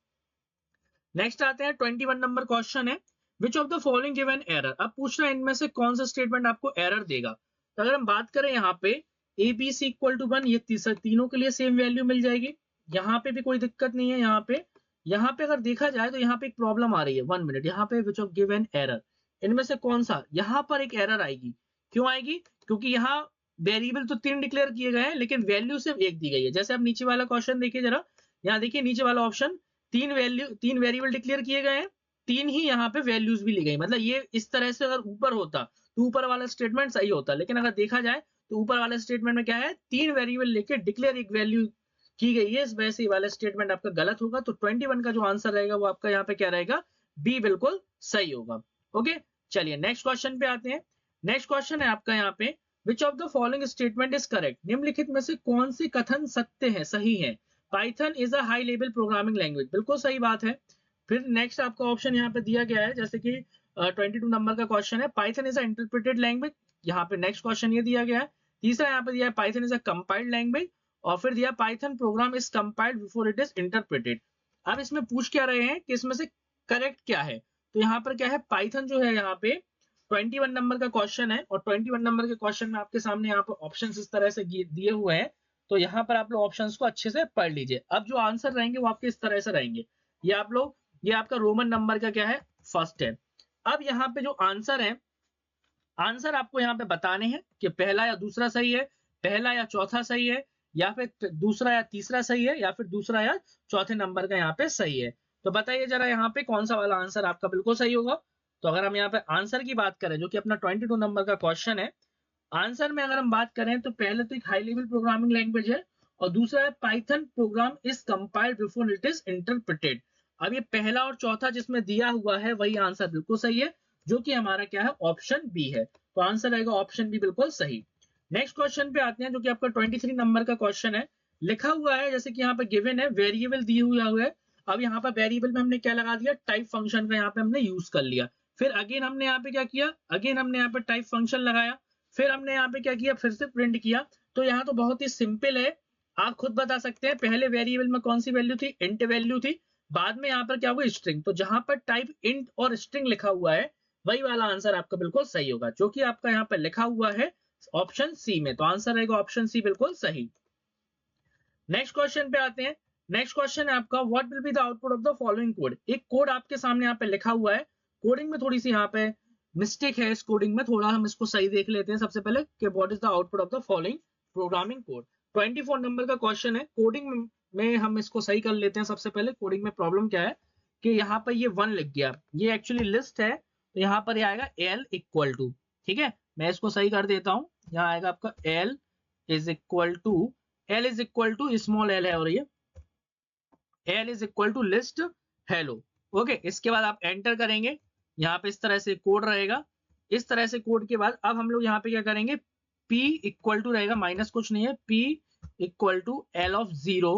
नेक्स्ट आते हैं 21 नंबर क्वेश्चन है, which of the following give an error. अब पूछ रहा है इनमें से कौन सा स्टेटमेंट आपको एरर देगा। तो अगर हम बात करें यहाँ पे A B C equal to 1, ये तीनों के लिए सेम वैल्यू मिल जाएगी, यहाँ पे भी कोई दिक्कत नहीं है। यहाँ पे अगर देखा जाए तो यहाँ पे एक प्रॉब्लम आ रही है। 1 मिनट, यहाँ पे which of give an error, इनमें से कौन सा, यहाँ पर एक एरर आएगी। क्यों आएगी, क्योंकि यहाँ वेरिएबल तो 3 डिक्लेयर किए गए हैं लेकिन वैल्यू सिर्फ एक दी गई है। जैसे आप नीचे वाला क्वेश्चन देखिए जरा, यहाँ देखिए नीचे वाला ऑप्शन, 3 वेरिएबल डिक्लेयर किए गए हैं, 3 ही यहाँ पे वैल्यूज भी ली गई। मतलब ये इस तरह से अगर ऊपर होता तो ऊपर वाला स्टेटमेंट सही होता, लेकिन अगर देखा जाए तो ऊपर वाले स्टेटमेंट में क्या है, 3 वेरिएबल लेके डिक्लेयर एक वैल्यू की गई है, इस वजह से वाला स्टेटमेंट आपका गलत होगा। तो 21 का जो आंसर रहेगा वो आपका यहाँ पे क्या रहेगा, बी बिल्कुल सही होगा। ओके, चलिए नेक्स्ट क्वेश्चन पे आते हैं। नेक्स्ट क्वेश्चन है आपका यहाँ पे, which of the following statement is correct. निम्नलिखित में से कौन से कथन सत्य है, सही है। तो बताइए जरा इसकी बात करें, यहाँ पे 21 नंबर क्वेश्चन है, which of the following statement is correct. निम्नलिखित में से कौन से कथन सत्य है, सही है। Python is a high level programming language, बिल्कुल सही बात है। फिर नेक्स्ट आपका ऑप्शन यहाँ पे दिया गया है, जैसे कि 22 नंबर का क्वेश्चन है, Python is a interpreted language, यहाँ पे नेक्स्ट क्वेश्चन ये दिया गया है। तीसरा यहाँ पे दिया है Python is a compiled language, और फिर दिया Python programme is compiled before it is interpreted. अब इसमें पूछ क्या रहे हैं कि इसमें से करेक्ट क्या है, तो यहाँ पर क्या है, पाइथन जो है यहाँ पे 21 नंबर का क्वेश्चन है, और 21 नंबर के क्वेश्चन में आपके सामने यहाँ पर ऑप्शंस इस तरह से दिए हुए हैं, तो यहाँ पर आप लोग ऑप्शंस को अच्छे से पढ़ लीजिए। अब जो आंसर रहेंगे वो आपके इस तरह से रहेंगे, ये आप लोग, ये आपका रोमन नंबर का क्या है, फर्स्ट है। अब यहाँ पे जो आंसर है, आंसर आपको यहाँ पे बताने हैं कि पहला या दूसरा सही है, पहला या चौथा सही है, या फिर दूसरा या तीसरा सही है, या फिर दूसरा या चौथे नंबर का यहाँ पे सही है। तो बताइए जरा यहाँ पे कौन सा वाला आंसर आपका बिल्कुल सही होगा। तो अगर हम यहाँ पे आंसर की बात करें, जो कि अपना 22 नंबर का क्वेश्चन है, आंसर में अगर हम बात करें तो पहले तो एक हाई लेवल प्रोग्रामिंग लैंग्वेज है, और दूसरा है Python programme is compiled before it is interpreted. अब ये पहला और चौथा जिसमें दिया हुआ है वही आंसर बिल्कुल सही है, जो कि हमारा क्या है, ऑप्शन बी है। तो आंसर रहेगा ऑप्शन बी बिल्कुल सही। नेक्स्ट क्वेश्चन पे आते हैं, जो कि आपका 23 नंबर का क्वेश्चन है। लिखा हुआ है जैसे कि यहाँ पे गिवन है, वेरिएबल दी हुआ है। अब यहाँ पर वेरिएबल में हमने क्या लगा दिया, टाइप फंक्शन का यहाँ पे हमने यूज कर लिया। फिर अगेन हमने यहाँ पे क्या किया, अगेन हमने यहाँ पे टाइप फंक्शन लगाया, फिर हमने यहाँ पे क्या किया, फिर से प्रिंट किया। तो यहाँ तो बहुत ही सिंपल है, आप खुद बता सकते हैं। पहले वेरिएबल में कौन सी वैल्यू थी, इंट वैल्यू थी, बाद में यहाँ पर क्या हुआ, स्ट्रिंग। तो जहां पर टाइप इंट और स्ट्रिंग लिखा हुआ है वही वाला आंसर आपका बिल्कुल सही होगा, जो कि आपका यहाँ पर लिखा हुआ है ऑप्शन सी में। तो आंसर रहेगा ऑप्शन सी बिल्कुल सही। नेक्स्ट क्वेश्चन पे आते हैं। नेक्स्ट क्वेश्चन है आपका, what will be the output of the following code. एक कोड आपके सामने यहाँ पे लिखा हुआ है, कोडिंग में थोड़ी सी यहाँ पे मिस्टेक है, इस कोडिंग में थोड़ा हम इसको सही देख लेते हैं सबसे पहले कि what is the output of the following programming code. 24 number का क्वेश्चन है, कोडिंग में हम इसको सही कर लेते हैं। सबसे पहले कोडिंग में प्रॉब्लम क्या है कि यहाँ पर ये 1 लिख गया, ये एक्चुअली लिस्ट है, तो यहाँ पर ये आएगा एल इक्वल टू, ठीक है, मैं इसको सही कर देता हूँ। यहाँ आएगा आपका L is equal to, L is equal to small L है, और ये L is equal to list hello. Okay, इसके बाद आप एंटर करेंगे, यहाँ पे इस तरह से कोड रहेगा। इस तरह से कोड के बाद अब हम लोग यहाँ पे क्या करेंगे, p इक्वल टू रहेगा, माइनस कुछ नहीं है, p equal to L of zero.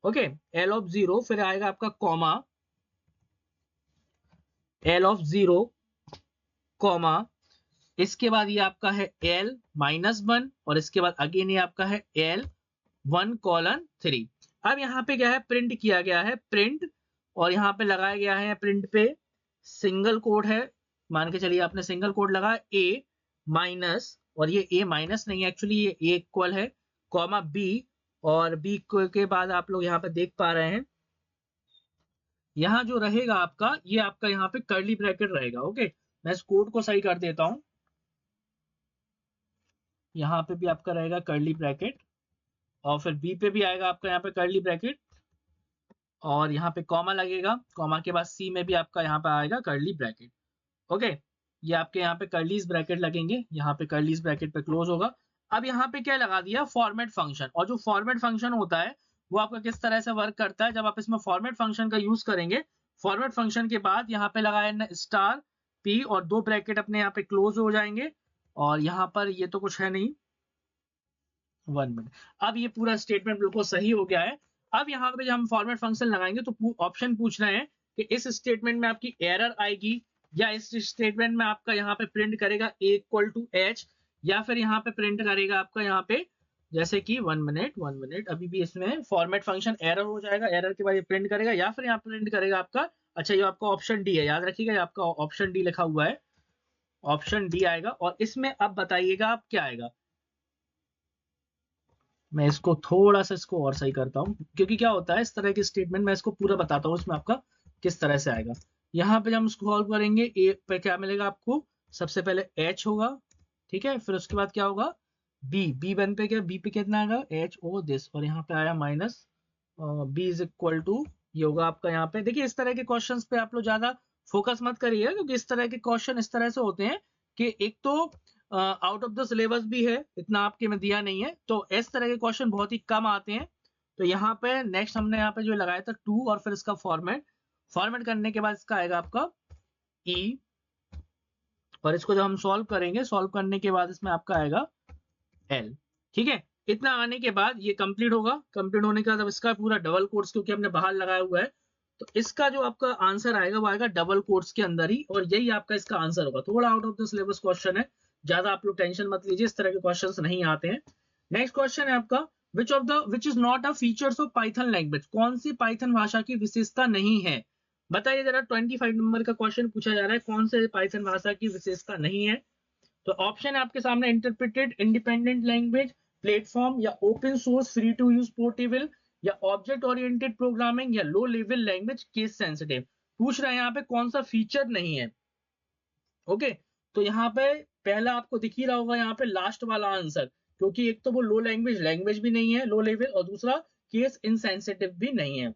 Okay, L of zero, फिर आएगा आपका comma, L of zero comma, इसके बाद ये आपका है एल माइनस वन, और इसके बाद अगेन ये आपका है एल 1:3। अब यहाँ पे क्या है, प्रिंट किया गया है, प्रिंट, और यहाँ पे लगाया गया है प्रिंट पे सिंगल कोड है, मान के चलिए आपने सिंगल कोड लगा ए माइनस, और ये ए माइनस नहीं है एक्चुअली, ये ए इक्वल है कॉमा बी, और बी के बाद आप लोग यहाँ पे देख पा रहे हैं, यहाँ जो रहेगा आपका, ये आपका यहाँ पे कर्ली ब्रैकेट रहेगा। ओके, मैं इस कोड को सही कर देता हूँ, यहाँ पे भी आपका रहेगा कर्ली ब्रैकेट, और फिर बी पे भी आएगा आपका यहाँ पे कर्ली ब्रैकेट, और यहाँ पे कॉमा लगेगा, कॉमा के बाद सी में भी आपका यहाँ पे आएगा कर्ली ब्रैकेट। ओके, ये आपके यहाँ पे कर्लीज ब्रैकेट लगेंगे, यहाँ पे कर्लीज ब्रैकेट पे क्लोज होगा। अब यहाँ पे क्या लगा दिया, फॉर्मेट फंक्शन। और जो फॉर्मेट फंक्शन होता है वो आपका किस तरह से वर्क करता है, जब आप इसमें फॉर्मेट फंक्शन का यूज करेंगे, फॉर्मेट फंक्शन के बाद यहाँ पे लगाया स्टार पी, और दो ब्रैकेट अपने यहाँ पे क्लोज हो जाएंगे, और यहाँ पर ये तो कुछ है नहीं, 1 मिनट। अब ये पूरा स्टेटमेंट बिल्कुल सही हो गया है। अब यहाँ पे जब हम फॉर्मेट फंक्शन लगाएंगे तो ऑप्शन पूछ रहे हैं कि इस स्टेटमेंट में आपकी एरर आएगी, या इस स्टेटमेंट में आपका यहाँ पे प्रिंट करेगा a इक्वल टू एच, या फिर यहाँ पे प्रिंट करेगा आपका यहाँ पे, जैसे कि 1 मिनट, अभी भी इसमें फॉर्मेट फंक्शन एरर हो जाएगा, एरर के बाद ये प्रिंट करेगा, या फिर यहाँ प्रिंट करेगा आपका, अच्छा ये आपका ऑप्शन डी है, याद रखिएगा ये आपका ऑप्शन डी लिखा हुआ है, ऑप्शन डी आएगा। और इसमें अब बताइएगा आप क्या आएगा, मैं इसको थोड़ा सा इसको और सही करता हूँ, क्योंकि क्या होता है इस तरह के स्टेटमेंट मैं इसको पूरा बताता हूँ इसमें आपका किस तरह से आएगा। यहाँ पे जब हम इसको सॉल्व करेंगे, ए पे क्या मिलेगा आपको, सबसे पहले एच होगा, ठीक है, फिर उसके बाद क्या होगा, बी वन पे क्या, बी पे कितना आएगा, एच ओ दिस, और यहाँ पे आया minus B is equal to, ये होगा आपका यहाँ पे। देखिए इस तरह के क्वेश्चन पे आप लोग ज्यादा फोकस मत करिए, क्योंकि इस तरह के क्वेश्चन इस तरह से होते हैं कि एक तो आउट ऑफ द सिलेबस भी है, इतना आपके में दिया नहीं है, तो इस तरह के क्वेश्चन बहुत ही कम आते हैं। तो यहाँ पे नेक्स्ट हमने यहाँ पे जो लगाया था 2, और फिर इसका फॉर्मेट करने के बाद इसका आएगा आपका ई, और इसको जब हम सॉल्व करेंगे, सॉल्व करने के बाद इसमें आपका आएगा एल, ठीक है। इतना आने के बाद ये कंप्लीट होगा, कंप्लीट होने के बाद अब इसका पूरा डबल कोट्स क्योंकि हमने बाहर लगाया हुआ है, तो इसका जो आपका आंसर आएगा वो आएगा डबल कोट्स के अंदर ही, और यही आपका इसका आंसर होगा। थोड़ा out of the syllabus question है, ज्यादा आप लोग टेंशन मत लीजिए, इस तरह के क्वेश्चंस नहीं आते हैं। नेक्स्ट क्वेश्चन है आपका, which is not a features of Python language, कौन सी पाइथन भाषा की विशेषता नहीं है? बताइए जरा, 25 नंबर का क्वेश्चन पूछा जा रहा है, कौन से पाइथन भाषा की विशेषता नहीं है? तो ऑप्शन है आपके सामने, इंटरप्रेटेड, इंडिपेंडेंट लैंग्वेज, प्लेटफॉर्म, या open source, free to use, portable, या ऑब्जेक्ट ओरिएंटेड प्रोग्रामिंग, या low level language, case sensitive. पूछ रहे हैं यहाँ पे कौन सा फीचर नहीं है। ओके, तो यहाँ पे पहला आपको दिख ही रहा होगा यहाँ पे लास्ट वाला आंसर, क्योंकि एक तो वो लो लैंग्वेज भी नहीं है, लो लेवल, और दूसरा केस इनसेंसिटिव भी नहीं है।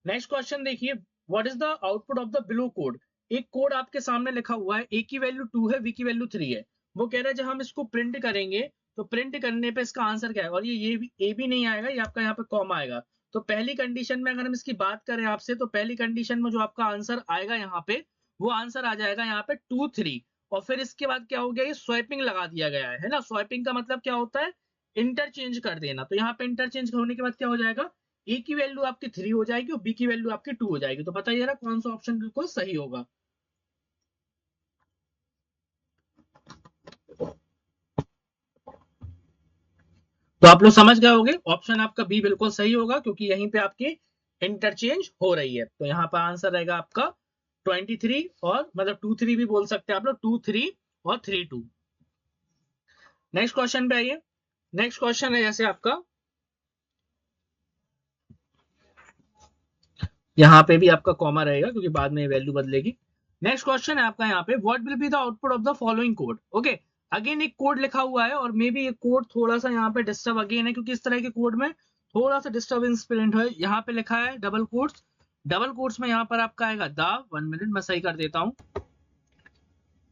नेक्स्ट क्वेश्चन देखिए, what is the output of the below code? एक कोड आपके सामने लिखा हुआ है, ए की वैल्यू 2 है, बी की वैल्यू 3 है। वो कह रहा है जब हम इसको प्रिंट करेंगे तो प्रिंट करने पे इसका आंसर क्या है, और ये भी ए भी नहीं आएगा, ये आपका यहाँ पे कॉमा आएगा। तो पहली कंडीशन में अगर हम इसकी बात करें आपसे, तो पहली कंडीशन में जो आपका आंसर आएगा यहाँ पे, वो आंसर आ जाएगा यहाँ पे 2 3। और फिर इसके बाद क्या हो गया, ये स्वैपिंग लगा दिया गया है ना। स्वैपिंग का मतलब क्या होता है, इंटरचेंज कर देना। तो यहाँ पे इंटरचेंज होने के बाद क्या हो जाएगा, ए की वैल्यू आपकी 3 हो जाएगी और बी की वैल्यू आपकी 2 हो जाएगी। तो बताइए जरा कौन सा ऑप्शन बिल्कुल सही होगा? तो आप लोग समझ गए होंगे, ऑप्शन आपका बी बिल्कुल सही होगा, क्योंकि यहीं पे आपकी इंटरचेंज हो रही है। तो यहाँ पर आंसर रहेगा आपका 23, और मतलब 2 3 भी बोल सकते हैं आप लोग, 2 3 और 3 2। नेक्स्ट क्वेश्चन पे आइए। नेक्स्ट क्वेश्चन है जैसे आपका, यहाँ पे भी आपका कॉमा रहेगा क्योंकि बाद में वैल्यू बदलेगी। नेक्स्ट क्वेश्चन है आपका यहाँ पे, what will be the output of the following code? Okay, again एक कोड लिखा हुआ है, और मे बी ये कोड थोड़ा सा यहाँ पे डिस्टर्ब अगेन है, क्योंकि इस तरह के कोड में थोड़ा सा डिस्टर्बेंस प्रिंट है। यहाँ पे लिखा है डबल कोट्स, डबल कोट्स में यहाँ पर आपका आएगा द, 1 मिनट मैं सही कर देता हूँ।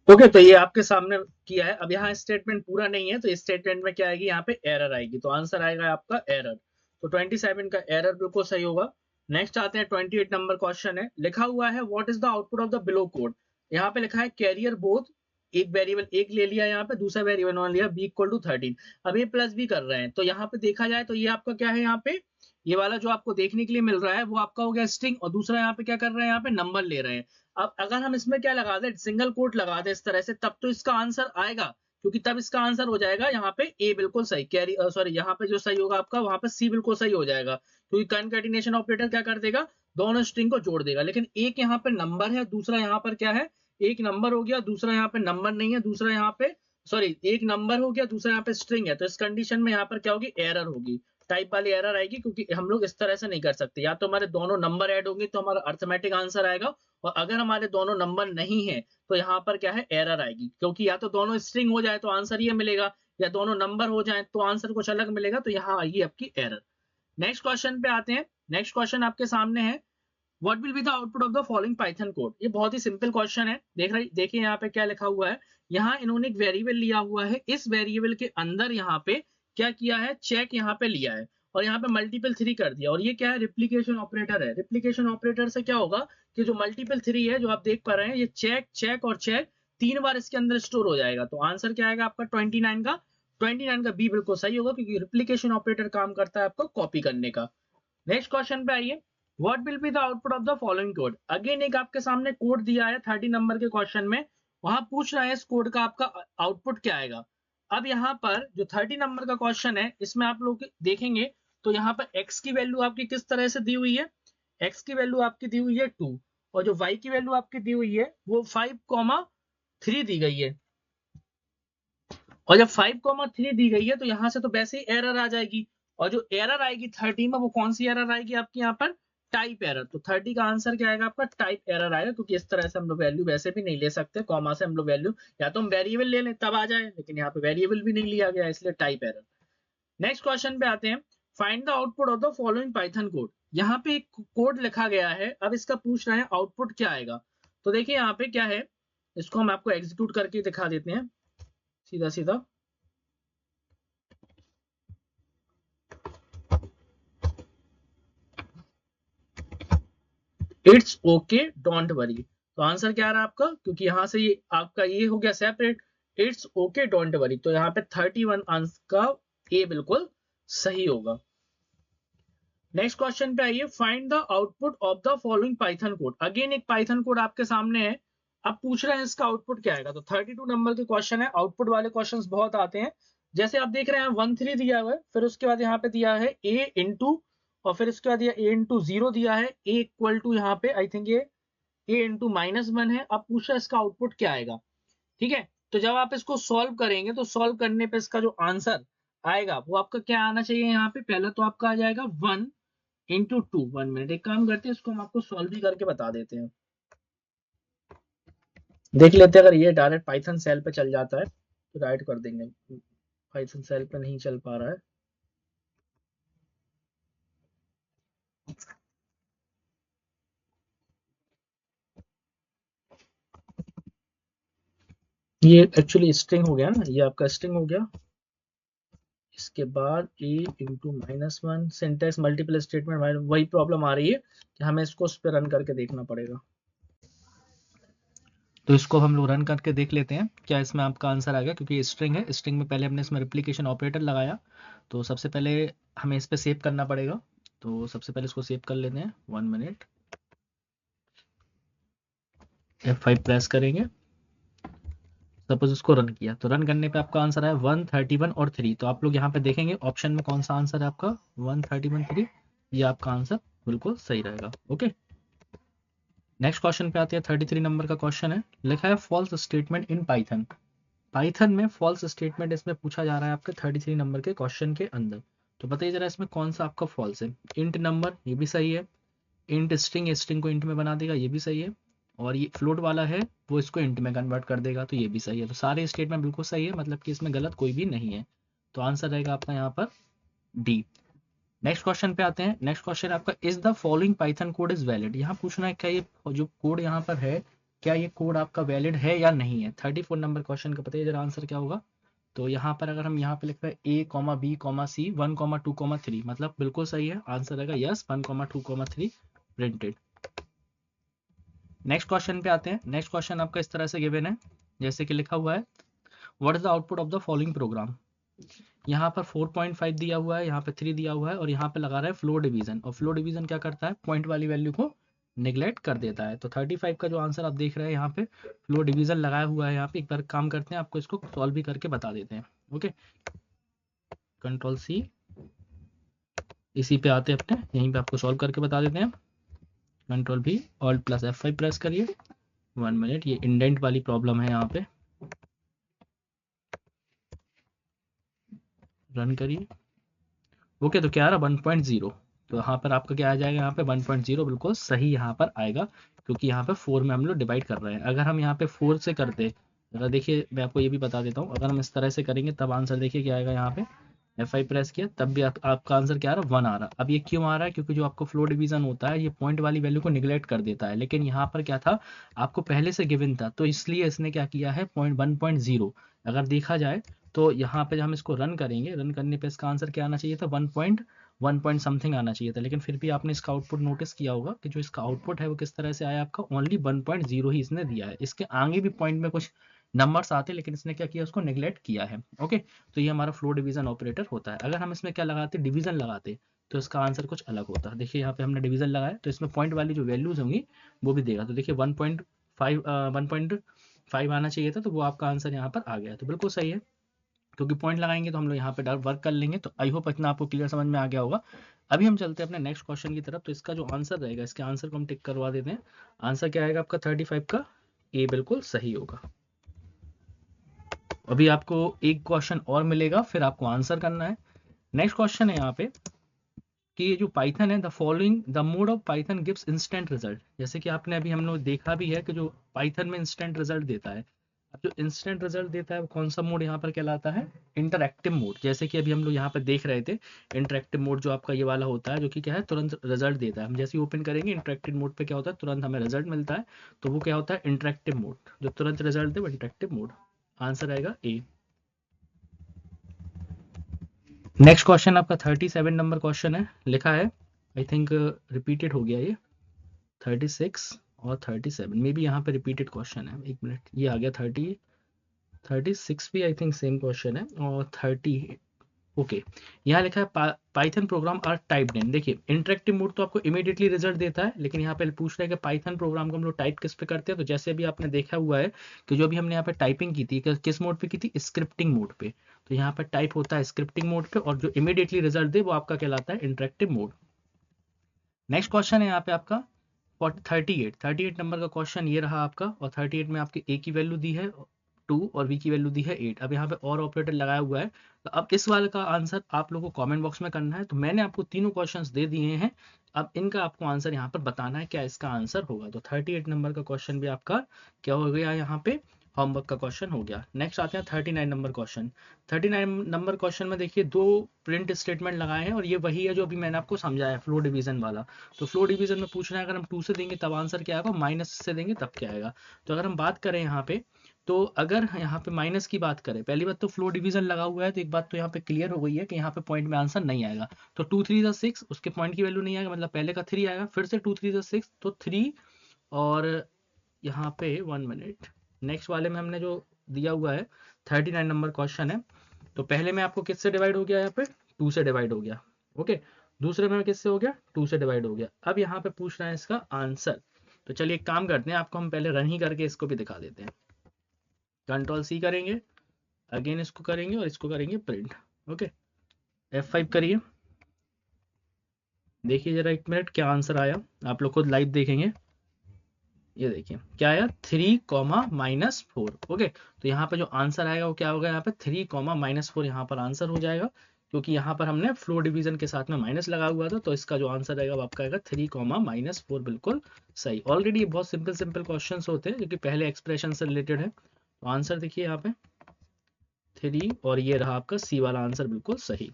ओके, तो ये आपके सामने किया है। अब यहाँ स्टेटमेंट पूरा नहीं है, तो इस स्टेटमेंट में क्या आएगी, यहाँ पे एरर आएगी, तो आंसर आएगा आपका एरर। तो 27 का एरर बिल्कुल सही होगा। नेक्स्ट आते हैं 28 नंबर क्वेश्चन है, लिखा हुआ है what is the output of the below code? यहाँ पे लिखा है कैरियर बोथ, एक वेरिएबल एक ले लिया, यहाँ पे दूसरा वेरिएबल वन लिया, बी इक्वल टू 13। अब ये प्लस भी कर रहे हैं, तो यहाँ पे देखा जाए तो ये आपका क्या है, यहाँ पे ये वाला जो आपको देखने के लिए मिल रहा है वो आपका हो गया स्ट्रिंग, और दूसरा यहाँ पे क्या कर रहे हैं, यहाँ पे नंबर ले रहे हैं। अब अगर हम इसमें क्या लगा दें, सिंगल कोट लगा दें इस तरह से, तब तो इसका आंसर आएगा, क्योंकि तब इसका आंसर हो जाएगा यहाँ पे ए बिल्कुल सही, कैरी सॉरी यहाँ पे जो सही होगा आपका, वहां पे सी बिल्कुल सही हो जाएगा, क्योंकि कंकैटिनेशन ऑपरेटर क्या कर देगा, दोनों स्ट्रिंग को जोड़ देगा। लेकिन एक यहाँ पे नंबर है, दूसरा यहाँ पर क्या है, एक नंबर हो गया, दूसरा यहाँ पे नंबर नहीं है, दूसरा यहाँ पे सॉरी एक नंबर हो गया, दूसरा यहाँ पे स्ट्रिंग है। तो इस कंडीशन में यहाँ पर क्या होगी, एरर होगी, टाइप वाली एरर आएगी, क्योंकि हम लोग इस तरह से नहीं कर सकते। या तो हमारे दोनों नंबर ऐड होंगे तो हमारा अर्थमेटिक आंसर आएगा, और अगर हमारे दोनों नंबर नहीं है तो यहाँ पर क्या है, एरर आएगी, क्योंकि या तो दोनों स्ट्रिंग हो जाए तो आंसर ये मिलेगा, या दोनों नंबर हो जाए तो आंसर कुछ अलग मिलेगा, तो यहाँ आएगी आपकी एरर। नेक्स्ट क्वेश्चन पे आते हैं। नेक्स्ट क्वेश्चन आपके सामने है, what will be the output of the following Python code? ये बहुत ही सिंपल क्वेश्चन है। देखिए यहाँ पे क्या लिखा हुआ है, यहाँ इन्होंने एक वेरिएबल लिया हुआ है, इस वेरिएबल के अंदर यहाँ पे क्या किया है, चेक यहाँ पे लिया है, और यहाँ पे मल्टीपल 3 कर दिया, और ये क्या है, रिप्लीकेशन ऑपरेटर है। रिप्लीकेशन ऑपरेटर से क्या होगा कि जो मल्टीपल 3 है जो आप देख पा रहे हैं, ये चेक चेक और चेक 3 बार इसके अंदर स्टोर हो जाएगा। तो आंसर क्या आएगा आपका 29 का बी बिल्कुल सही होगा, क्योंकि रिप्लीकेशन ऑपरेटर काम करता है आपको कॉपी करने का। नेक्स्ट क्वेश्चन पे आइए, what will be the output of the following code? Again एक आपके सामने कोड दिया है 30 नंबर के क्वेश्चन में, वहां पूछ रहा है इस कोड का आपका आउटपुट क्या आएगा। अब यहाँ पर जो 30 नंबर का क्वेश्चन है, इसमें आप लोग देखेंगे तो यहाँ पर x की वैल्यू आपकी किस तरह से दी हुई है, x की वैल्यू आपकी दी हुई है 2, और जो y की वैल्यू आपकी दी हुई है वो 5,3 दी गई है। और जब 5,3 दी गई है तो यहाँ से तो वैसे ही एरर आ जाएगी, और जो एरर आएगी 30 में, वो कौन सी एरर आएगी आपकी यहाँ पर, टाइप एरर। तो 30 का आंसर क्या आएगा आपका, टाइप एरर आएगा, क्योंकि इस तरह से हम लोग वैल्यू वैसे भी नहीं ले सकते, कॉमा से हम लोग वैल्यू या तो हम वेरिएबल ले लें तब आ जाए, लेकिन यहाँ पे वेरिएबल भी नहीं लिया गया, इसलिए टाइप एरर। नेक्स्ट क्वेश्चन पे आते हैं, find the output of the following Python code. यहाँ पे एक कोड लिखा गया है, अब इसका पूछ रहे हैं आउटपुट क्या आएगा। तो देखिए यहाँ पे क्या है, इसको हम आपको एग्जीक्यूट करके दिखा देते हैं सीधा सीधा। It's okay don't worry. तो आंसर क्या आ रहा है आपका, क्योंकि यहाँ से ये आपका ये हो गया separate, it's okay don't worry. तो यहाँ पे 31 आंसर का ए बिल्कुल सही होगा। नेक्स्ट क्वेश्चन पे आइए, find the output of the following Python code. Again एक पाइथन कोड आपके सामने है, अब पूछ रहे हैं इसका आउटपुट क्या आएगा। तो 32 नंबर के क्वेश्चन है, आउटपुट वाले क्वेश्चंस बहुत आते हैं। जैसे आप देख रहे हैं 1 3 दिया हुआ है, फिर उसके बाद यहाँ पे दिया है a इंटू, और फिर उसके बाद a इंटू 0 दिया है, a इक्वल टू यहाँ पे आई थिंक ये a इंटू -1 है। अब पूछ रहा है इसका आउटपुट क्या आएगा। ठीक है, तो जब आप इसको सॉल्व करेंगे तो सॉल्व करने पे इसका जो आंसर आएगा वो आपका क्या आना चाहिए। यहाँ पे पहला तो आपका आ जाएगा 1 इंटू 2। 1 मिनट, एक काम करते हैं, इसको हम आपको सॉल्व भी करके बता देते हैं, देख लेते हैं। अगर ये डायरेक्ट पाइथन सेल पे चल जाता है तो राइट कर देंगे। पाइथन सेल पे नहीं चल पा रहा है। ये एक्चुअली स्ट्रिंग हो गया ना, ये आपका स्ट्रिंग हो गया। इसके बाद a into -1 syntax multiple statement, वही प्रॉब्लम आ रही है कि हमें इसको उस पर रन करके देखना पड़ेगा। तो इसको हम लोग रन करके देख लेते हैं क्या इसमें आपका आंसर आ गया, क्योंकि स्ट्रिंग है, स्ट्रिंग में पहले हमने इसमें रिप्लिकेशन ऑपरेटर लगाया। तो सबसे पहले हमें इस पे सेव करना पड़ेगा, तो सबसे पहले इसको सेव कर लेते हैं। 1 मिनट, F5 प्रेस करेंगे। सपोज इसको रन किया, तो रन करने पे आपका आंसर आया 131 और 3। तो आप लोग यहाँ पे देखेंगे ऑप्शन में कौन सा आंसर है आपका, 131 3, ये आपका आंसर बिल्कुल सही रहेगा। ओके, नेक्स्ट क्वेश्चन पे आते हैं। 33 नंबर का क्वेश्चन है, लिखा है false statement in Python. Python में फॉल्स स्टेटमेंट इसमें पूछा जा रहा है आपके 33 नंबर के क्वेश्चन के अंदर। तो बताइए जरा इसमें कौन सा आपका फॉल्स है। इंट नंबर, ये भी सही है। इंट स्ट्रिंग, स्ट्रिंग को इंट में बना देगा, ये भी सही है। और ये फ्लोट वाला है, वो इसको इंट में कन्वर्ट कर देगा, तो ये भी सही है। तो सारे स्टेटमेंट बिल्कुल सही है, मतलब कि इसमें गलत कोई भी नहीं है। तो आंसर रहेगा आपका यहाँ पर डी। नेक्स्ट क्वेश्चन पे आते हैं। नेक्स्ट क्वेश्चन आपका, is the following Python code is valid. यहाँ पूछना है क्या ये जो कोड यहाँ पर है, क्या ये कोड आपका वैलिड है या नहीं है। 34 नंबर क्वेश्चन का बताइए जरा आंसर क्या होगा। तो यहाँ पर अगर हम यहाँ पे लिख रहे हैं A, B, C 1, 2, 3, मतलब बिल्कुल सही है। आंसर रहेगा यस 1, 2, 3 प्रिंटेड। नेक्स्ट क्वेश्चन पे आते हैं। नेक्स्ट क्वेश्चन आपका इस तरह से गिवन है, जैसे कि लिखा हुआ है, what is the output of the following programme. यहाँ पर 4.5 दिया हुआ है, यहाँ पे 3 दिया हुआ है, और यहाँ पे लगा रहा है फ्लो डिवीजन। और फ्लो डिवीजन क्या करता है, पॉइंट वाली वैल्यू को निगलेक्ट कर देता है। तो 35 का जो आंसर आप देख रहे हैं यहाँ पे फ्लो डिवीजन लगाया हुआ है। यहाँ पे एक बार काम करते हैं, आपको इसको सॉल्व भी करके बता देते हैं। ओके, कंट्रोल सी, इसी पे आते हैं अपने, यहीं पे आपको सॉल्व करके बता देते हैं। कंट्रोल भी, ऑल्ट प्लस F5 प्रेस करिए। 1 मिनट, ये इंडेंट वाली प्रॉब्लम है, यहाँ पे रन करिए। ओके, तो क्या आ रहा 1.0, तो यहाँ पर आपका क्या आ जाएगा, यहाँ पे 1.0 बिल्कुल सही यहाँ पर आएगा, क्योंकि यहाँ पे 4 में हम लोग डिवाइड कर रहे हैं। अगर हम यहाँ पे 4 से करते, अगर देखिए मैं आपको ये भी बता देता हूँ, अगर हम इस तरह से करेंगे तब आंसर देखिए क्या आएगा। यहाँ पे F5 प्रेस किया, तब भी आपका आंसर क्या आ रहा है, 1 आ रहा। अब ये क्यों आ रहा है, क्योंकि जो आपको फ्लो डिवीजन होता है ये पॉइंट वाली वैल्यू को निगलेक्ट कर देता है। लेकिन यहाँ पर क्या था, आपको पहले से गिवन था, तो इसलिए इसने क्या किया है, 1.0। अगर देखा जाए तो यहाँ पे जब हम इसको रन करेंगे, रन करने पे इसका आंसर क्या आना चाहिए था, 1 पॉइंट समथिंग आना चाहिए था। लेकिन फिर भी आपने इसका आउटपुट नोटिस किया होगा कि जो इसका आउटपुट है वो किस तरह से आया आपका, ओनली 1.0 ही इसने दिया है। इसके आगे भी पॉइंट में कुछ नंबर्स आते, लेकिन इसने क्या किया, उसको नेग्लेक्ट किया है। ओके, तो ये हमारा फ्लो डिवीजन ऑपरेटर होता है। अगर हम इसमें क्या लगाते, डिवीजन लगाते, तो इसका आंसर कुछ अलग होता है। देखिए यहाँ पे हमने डिवीजन लगाया, तो इसमें पॉइंट वाली जो वैल्यूज होंगी वो भी देगा। तो देखिए 1.5 आना चाहिए था, तो वो आपका आंसर यहाँ पर आ गया। तो बिल्कुल सही है, क्योंकि पॉइंट लगाएंगे तो हम लोग यहाँ पे वर्क कर लेंगे। तो आई होप इतना आपको क्लियर समझ में आ गया होगा। अभी हम चलते हैं अपने नेक्स्ट क्वेश्चन की तरफ। तो इसका जो आंसर रहेगा, इसके आंसर को हम टिक करवा देते हैं। आंसर क्या आएगा आपका 35 का, ए बिल्कुल सही होगा। अभी आपको एक क्वेश्चन और मिलेगा, फिर आपको आंसर करना है। नेक्स्ट क्वेश्चन है यहाँ पे कि ये जो पाइथन है, the following the mode of Python gives instant result. जैसे कि आपने अभी हम लोग देखा भी है कि जो पाइथन में इंस्टेंट रिजल्ट देता है, अब जो इंस्टेंट रिजल्ट देता है वो कौन सा मोड यहाँ पर कहलाता है, इंटरएक्टिव मोड। जैसे कि अभी हम लोग यहाँ पर देख रहे थे, इंटरएक्टिव मोड जो आपका ये वाला होता है, जो कि क्या है, तुरंत रिजल्ट देता है। हम जैसे ही ओपन करेंगे इंटरएक्टिव मोड पे क्या होता है, तुरंत हमें रिजल्ट मिलता है। तो वो क्या होता है, इंटरएक्टिव मोड, जो तुरंत रिजल्ट दे वो इंटरएक्टिव मोड। आंसर आएगा ए। नेक्स्ट क्वेश्चन आपका 37 नंबर क्वेश्चन है, लिखा है, आई थिंक रिपीटेड हो गया ये, 36 और 37 में भी यहाँ पे रिपीटेड क्वेश्चन है। एक मिनट, ये आ गया 36 भी आई थिंक सेम क्वेश्चन है, और 38 ओके यहाँ लिखा है Python program are typed in. देखिए इंटरेक्टिव मोड तो आपको इमीडिएटली रिजल्ट देता है, लेकिन यहाँ पे पूछ रहा है कि पाइथन प्रोग्राम को हम लोग टाइप किस पे करते हैं। तो जैसे अभी आपने देखा हुआ है कि जो अभी हमने यहाँ पे टाइपिंग की थी किस मोड पे की थी, स्क्रिप्टिंग मोड पे। तो यहाँ पे टाइप होता है स्क्रिप्टिंग मोड पे, और जो इमीडिएटली रिजल्ट दे वो आपका कहलाता है इंटरेक्टिव मोड। नेक्स्ट क्वेश्चन है यहाँ पे आपका 38 नंबर का क्वेश्चन ये रहा आपका, और 38 में आपकी ए की वैल्यू दी है 2 और बी की वैल्यू दी है 8। अब यहाँ पे और ऑपरेटर लगाया हुआ है। तो अब इस वाले का आंसर आप लोगों को कमेंट बॉक्स में करना है। तो मैंने आपको तीनों क्वेश्चंस दे दिए हैं, अब इनका आपको आंसर यहाँ पर बताना है क्या इसका आंसर होगा। तो 38 नंबर का क्वेश्चन भी आपका क्या हो गया यहाँ पे, होमवर्क का क्वेश्चन हो गया। नेक्स्ट आते हैं 39 नंबर क्वेश्चन। 39 नंबर क्वेश्चन में देखिए दो प्रिंट स्टेटमेंट लगाए हैं, और ये वही है जो अभी मैंने आपको समझाया फ्लो डिवीजन वाला। तो फ्लो डिवीजन में पूछ रहे हैं अगर हम 2 से देंगे तब आंसर क्या आएगा, माइनस से देंगे तब क्या आएगा। तो अगर हम बात करें यहाँ पे, तो अगर यहाँ पे माइनस की बात करें, पहली बात तो फ्लो डिवीजन लगा हुआ है, तो एक बात तो यहाँ पे क्लियर हो गई है कि यहाँ पे पॉइंट में आंसर नहीं आएगा। तो 2 3 6, उसके पॉइंट की वैल्यू नहीं आएगा, मतलब पहले का 3 आएगा, फिर से 2 3 6 तो 3, और यहाँ पे 1 मिनट, नेक्स्ट वाले में हमने जो दिया हुआ है 39 नंबर क्वेश्चन है, तो पहले में आपको किससे डिवाइड हो गया, यहाँ पे 2 से डिवाइड हो गया। ओके, दूसरे में किससे हो गया, 2 से डिवाइड हो गया। अब यहाँ पे पूछ रहे हैं इसका आंसर। तो चलिए एक काम करते हैं, आपको हम पहले रन ही करके इसको भी दिखा देते हैं। कंट्रोल सी करेंगे, अगेन इसको करेंगे और इसको करेंगे प्रिंट। ओके, F5 करिए, देखिए जरा एक मिनट क्या आंसर आया, आप लोग खुद लाइव देखेंगे। ये देखिए क्या आया, 3, -4। ओके, तो यहाँ पे जो आंसर आएगा वो क्या होगा, यहाँ पे 3, -4 यहाँ पर आंसर हो जाएगा, क्योंकि यहाँ पर हमने फ्लो डिवीजन के साथ में माइनस लगा हुआ था। तो इसका जो आंसर आएगा वो आपका आएगा 3, -4, बिल्कुल सही। ऑलरेडी ये बहुत सिंपल सिंपल क्वेश्चन होते हैं जो कि पहले एक्सप्रेशन से रिलेटेड है। तो आंसर देखिए यहाँ पे 3, और ये रहा आपका सी वाला आंसर, बिल्कुल सही।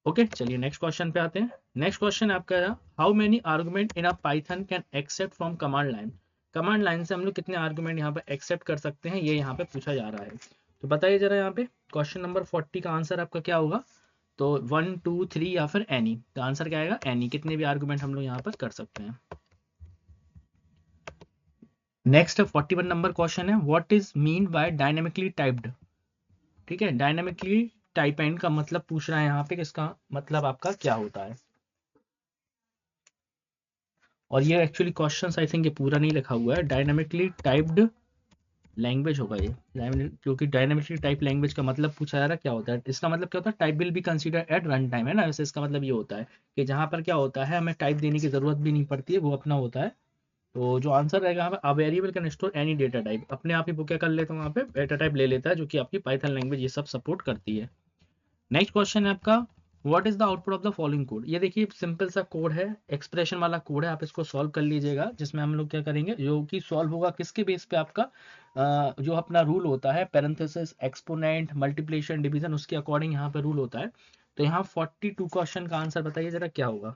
ओके, चलिए नेक्स्ट क्वेश्चन पे आते हैं। नेक्स्ट क्वेश्चन आपका how many argument in a Python can accept from command line. Command line से हम लोग कितने आर्गुमेंट यहाँ पे एक्सेप्ट कर सकते हैं, ये यहाँ पे पूछा जा रहा है। तो बताइए जरा यहाँ पे क्वेश्चन नंबर 40 का आंसर आपका क्या होगा। तो 1 2 3 या फिर एनी, तो आंसर क्या आएगा, एनी, कितने भी आर्गुमेंट हम लोग यहाँ पर कर सकते हैं। नेक्स्ट 41 नंबर क्वेश्चन है what is mean by dynamically typed. ठीक है, डायनेमिकली टाइपेंड का मतलब पूछ रहा है यहाँ पे, किसका मतलब आपका क्या होता है। और ये एक्चुअली क्वेश्चन आई थिंक ये पूरा नहीं लिखा हुआ है, डायनामिकली टाइप्ड लैंग्वेज होगा ये, क्योंकि डायनामिकली टाइप लैंग्वेज का मतलब पूछा जा रहा है क्या होता है। इसका मतलब क्या होता है, type will be consider at run time, है ना। वैसे इसका मतलब ये होता है कि जहाँ पर क्या होता है हमें टाइप देने की जरूरत भी नहीं पड़ती है, वो अपना होता है। तो जो आंसर रहेगा हमें a variable can store any data type, अपने आप ही वो क्या कर लेता है, वहाँ पे डेटा टाइप ले लेता है, जो कि आपकी पाइथन लैंग्वेज ये सब सपोर्ट करती है। नेक्स्ट क्वेश्चन है आपका what is the output of the following code. ये देखिए सिंपल सा कोड है, एक्सप्रेशन वाला कोड है, आप इसको सॉल्व कर लीजिएगा। जिसमें हम लोग क्या करेंगे, जो कि सॉल्व होगा किसके बेस पे, आपका जो अपना रूल होता है पैरेंथेसिस एक्सपोनेंट मल्टीप्लिकेशन डिवीजन, उसके अकॉर्डिंग यहाँ पे रूल होता है। तो यहाँ 42 क्वेश्चन का आंसर बताइए जरा क्या होगा।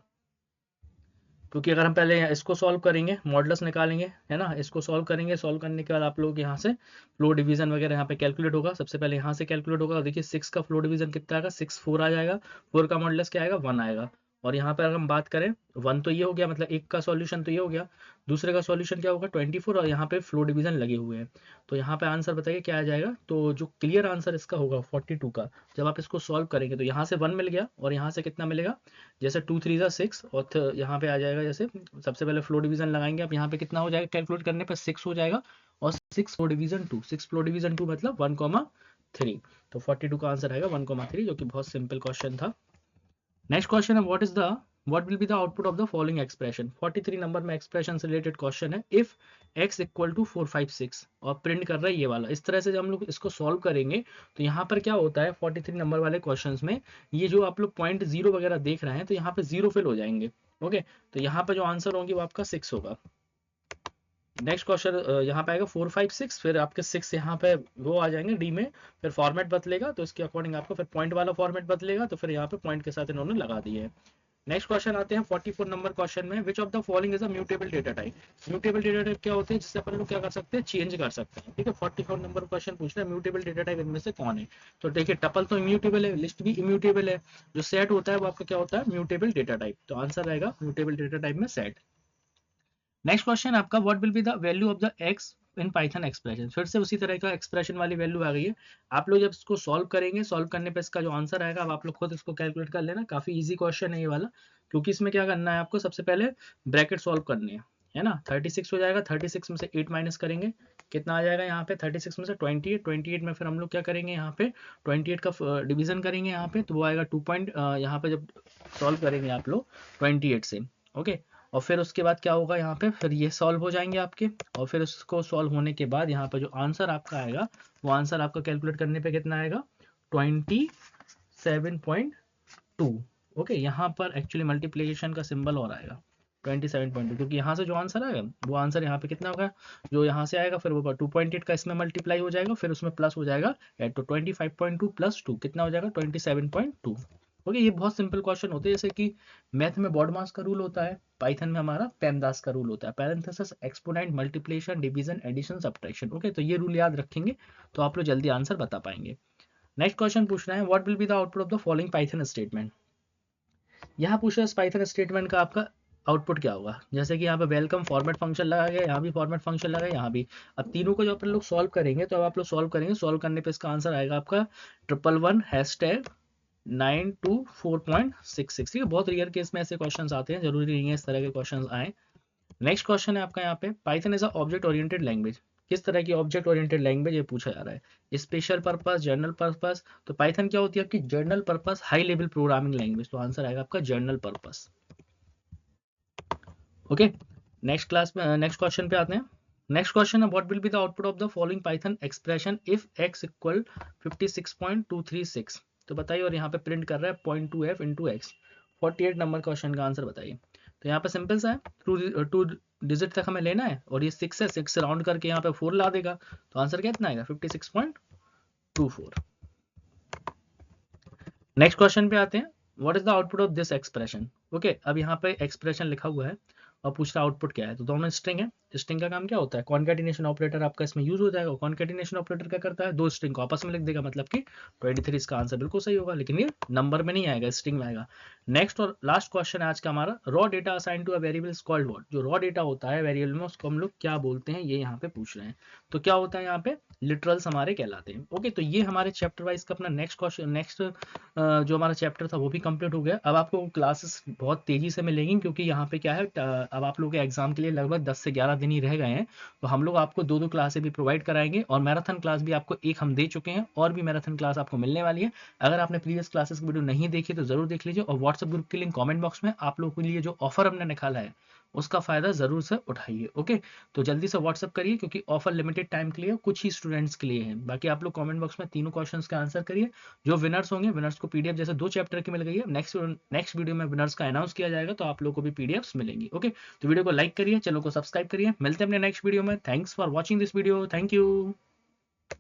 क्योंकि अगर हम पहले इसको सॉल्व करेंगे, मॉडल्स निकालेंगे, है ना, इसको सॉल्व करेंगे, सॉल्व करने के बाद आप लोग यहाँ से फ्लो डिवीजन वगैरह यहाँ पे कैलकुलेट होगा। सबसे पहले यहाँ से कैलकुलेट होगा, देखिए 6 का फ्लो डिवीजन कितना आएगा, 6 4 आ जाएगा, 4 का मॉडल्स क्या आएगा, 1 आएगा। और यहाँ पर अगर हम बात करें 1 तो ये हो गया, मतलब एक का सॉल्यूशन तो ये हो गया, दूसरे का सॉल्यूशन क्या होगा 24, और यहाँ पे फ्लो डिवीजन लगे हुए हैं। तो यहाँ पे आंसर बताइए क्या आ जाएगा। तो जो क्लियर आंसर इसका होगा 42 का, जब आप इसको सॉल्व करेंगे तो यहाँ से 1 मिल गया, और यहाँ से कितना मिलेगा, जैसे 2 3 6, और यहाँ पे आ जाएगा, जैसे सबसे पहले फ्लो डिवीजन लगाएंगे, अब यहाँ पे कितना हो जाएगा, कैलकुलेट करने पर 6 हो जाएगा, और 6 फ्लो डिवीजन 2, 6 फ्लो डिवीजन 2 मतलब 1,3। तो 42 का आंसर आएगा 1,3, जो कि बहुत सिंपल क्वेश्चन था। नेक्स्ट क्वेश्चन है what will be the output of the following expression. 43 number में एक्सप्रेशन से रिलेटेड क्वेश्चन है, इफ x इक्वल टू 4 5 6, और प्रिंट कर रहा है ये वाला। इस तरह से जब हम लोग इसको सॉल्व करेंगे तो यहाँ पर क्या होता है 43 नंबर वाले क्वेश्चंस में, ये जो आप लोग पॉइंट जीरो वगैरह देख रहे हैं, तो यहाँ पे जीरो फिल हो जाएंगे। ओके, तो यहाँ पे जो आंसर होंगे वो आपका 6 होगा। नेक्स्ट क्वेश्चन यहाँ पे आएगा 4 5 6, फिर आपके 6 यहाँ पे वो आ जाएंगे डी में, फिर फॉर्मेट बदलेगा, तो इसके अकॉर्डिंग आपको फिर पॉइंट वाला फॉर्मेट बदलेगा, तो फिर यहाँ पे पॉइंट के साथ इन्होंने लगा दिए है। नेक्स्ट क्वेश्चन आते हैं 44 नंबर क्वेश्चन में, which of the following is a mutable data type. Mutable data type क्या होते हैं, जिससे अपन लोग क्या कर सकते हैं, चेंज कर सकते हैं। ठीक है, 44 नंबर क्वेश्चन पूछ रहे हैं म्यूटेबल डेटा टाइप इनमें से कौन है। तो देखिए टपल तो इम्यूटेबल है, लिस्ट भी इम्यूटेबल है, जो सेट होता है वो आपका क्या होता है, म्यूटेबल डेटा टाइप। तो आंसर आएगा म्यूटेबल डेटा टाइप में सेट। नेक्स्ट क्वेश्चन आपका what will be the value of the x in Python expression. फिर से उसी तरह का एक्सप्रेशन वाली वैल्यू आ गई है। आप लोग जब इसको सॉल्व करेंगे, सॉल्व करने पे इसका जो आंसर आएगा अब आप लोग खुद इसको कैलकुलेट कर लेना। काफी इजी क्वेश्चन है ये वाला, क्योंकि इसमें क्या करना है आपको, सबसे पहले ब्रैकेट सॉल्व करनी है ना। 36 हो जाएगा, 36 में से 8 माइनस करेंगे, कितना आ जाएगा यहाँ पे, 36 में से 28, 28 में फिर हम लोग क्या करेंगे यहाँ पे 28 का डिवीजन करेंगे यहाँ पे, तो वो आएगा 2 पॉइंट, यहाँ पे जब सॉल्व करेंगे आप लोग 28 से, ओके। और फिर उसके बाद क्या होगा यहाँ पे, फिर ये सॉल्व हो जाएंगे आपके, और फिर उसको सॉल्व होने के बाद यहाँ पे जो आंसर आपका आएगा, वो आंसर आपका कैलकुलेट करने पे कितना आएगा, 27.2, ओके। यहाँ पर एक्चुअली मल्टीप्लिकेशन का सिंबल और आएगा 27.2, क्योंकि यहाँ से जो आंसर आएगा वो आंसर यहाँ पे कितना होगा, जो यहाँ से आएगा फिर वो 2.8 का इसमें मल्टीप्लाई हो जाएगा, फिर उसमें प्लस हो जाएगा एट, तो 25.2 प्लस 2 कितना हो जाएगा 27.2, ओके। ये बहुत सिंपल क्वेश्चन होते हैं, जैसे कि मैथ में बॉडमास का रूल होता है, पाइथन में हमारा पेमदास का रूल होता है, parenthesis, exponent, multiplication, division, addition, subtraction, okay. तो ये रूल याद रखेंगे तो आप लोग जल्दी आंसर बता पाएंगे। नेक्स्ट क्वेश्चन पूछ रहे हैं, what will be the output of the following Python statement. यहाँ पूछ रहे हैं पाइथन स्टेटमेंट का आपका आउटपुट क्या होगा। जैसे कि यहाँ पे वेलकम फॉर्मेट फंक्शन लगा गया, यहाँ भी फॉर्मेट फंक्शन लगा है, यहाँ भी। अब तीनों को जब अपन लोग सॉल्व करेंगे तो अब आप लोग सॉल्व करेंगे, सॉल्व करने पे इसका आंसर आएगा आपका 111#924.66। ठीक है, बहुत रेयर केस में ऐसे क्वेश्चंस आते हैं, जरूरी नहीं है इस तरह के क्वेश्चंस आए। नेक्स्ट क्वेश्चन है आपका यहाँ पे, Python is a object oriented language. किस तरह की ऑब्जेक्ट ओरिएंटेड लैंग्वेज ये पूछा जा रहा है, स्पेशल पर्पस, जनरल पर्पस। तो पाइथन क्या होती है आपकी, general purpose high level programming language, तो आंसर आएगा आपका general purpose, okay. Next question पे आते हैं। नेक्स्ट क्वेश्चन है, what will be the output of the following Python expression if x equal 56.236। तो बताइए, और यहाँ पे प्रिंट कर रहा है 0.2f into x. 48 number question का आंसर बताइए। तो यहाँ पे सिंपल सा है, टू डिजिट तक हमें लेना है, और ये 6 है, 6 से राउंड करके यहाँ पे 4 ला देगा, तो आंसर कितना आएगा 56.24। नेक्स्ट क्वेश्चन पे आते हैं, what is the output of this expression, okay. अब यहाँ पे एक्सप्रेशन लिखा हुआ है और पूछ रहा आउटपुट क्या है, तो दोनों स्ट्रिंग है। स्ट्रिंग का काम क्या होता है, कॉन्केटिनेशन ऑपरेटर आपका इसमें यूज हो जाएगा। कॉन्केटिनेशन ऑपरेटर क्या करता है, दो स्ट्रिंग को आपस में लिख देगा, मतलब कि 23 इसका आंसर बिल्कुल सही होगा, लेकिन ये नंबर में नहीं आएगा, स्ट्रिंग में आएगा। नेक्स्ट और लास्ट क्वेश्चन है आज का हमारा, raw data assign to a variable is called what. जो रॉ डेटा होता है वेरिएबल में, उसको हम लोग क्या बोलते हैं, ये यहाँ पे पूछ रहे हैं। तो क्या होता है यहाँ पे, लिटरल्स हमारे कहलाते हैं, ओके। तो ये हमारे चैप्टर वाइज का अपना नेक्स्ट क्वेश्चन, नेक्स्ट जो हमारा चैप्टर था वो भी कंप्लीट हो गया। अब आपको क्लासेस बहुत तेजी से मिलेंगी, क्योंकि यहाँ पे क्या है, अब आप लोगों के एग्जाम के लिए लगभग 10 से 11 दिन ही रह गए हैं, तो हम लोग आपको 2-2 क्लासें भी प्रोवाइड कराएंगे, और मैराथन क्लास भी आपको एक हम दे चुके हैं, और भी मैराथन क्लास आपको मिलने वाली है। अगर आपने प्रीवियस क्लासेस की वीडियो नहीं देखी तो जरूर देख लीजिए, और व्हाट्सएप ग्रुप की लिंक कॉमेंट बॉक्स में, आप लोगों के लिए जो ऑफर हमने निकाला है उसका फायदा जरूर से उठाइए, ओके। तो जल्दी से व्हाट्सअप करिए, क्योंकि ऑफर लिमिटेड टाइम के लिए, कुछ ही स्टूडेंट्स के लिए है। बाकी आप लोग कमेंट बॉक्स में तीनों क्वेश्चंस का आंसर करिए। जो विनर्स होंगे, विनर्स को पीडीएफ, जैसे 2 चैप्टर की मिल गई है, नेक्स्ट वीडियो में विनर्स का अनाउंस किया जाएगा, तो आप लोग को भी पीडीएफ्स मिलेंगी, ओके। तो वीडियो को लाइक करिए, चैनल को सब्सक्राइब करिए, मिलते हैं अपने नेक्स्ट वीडियो में। Thanks for watching this video, thank you.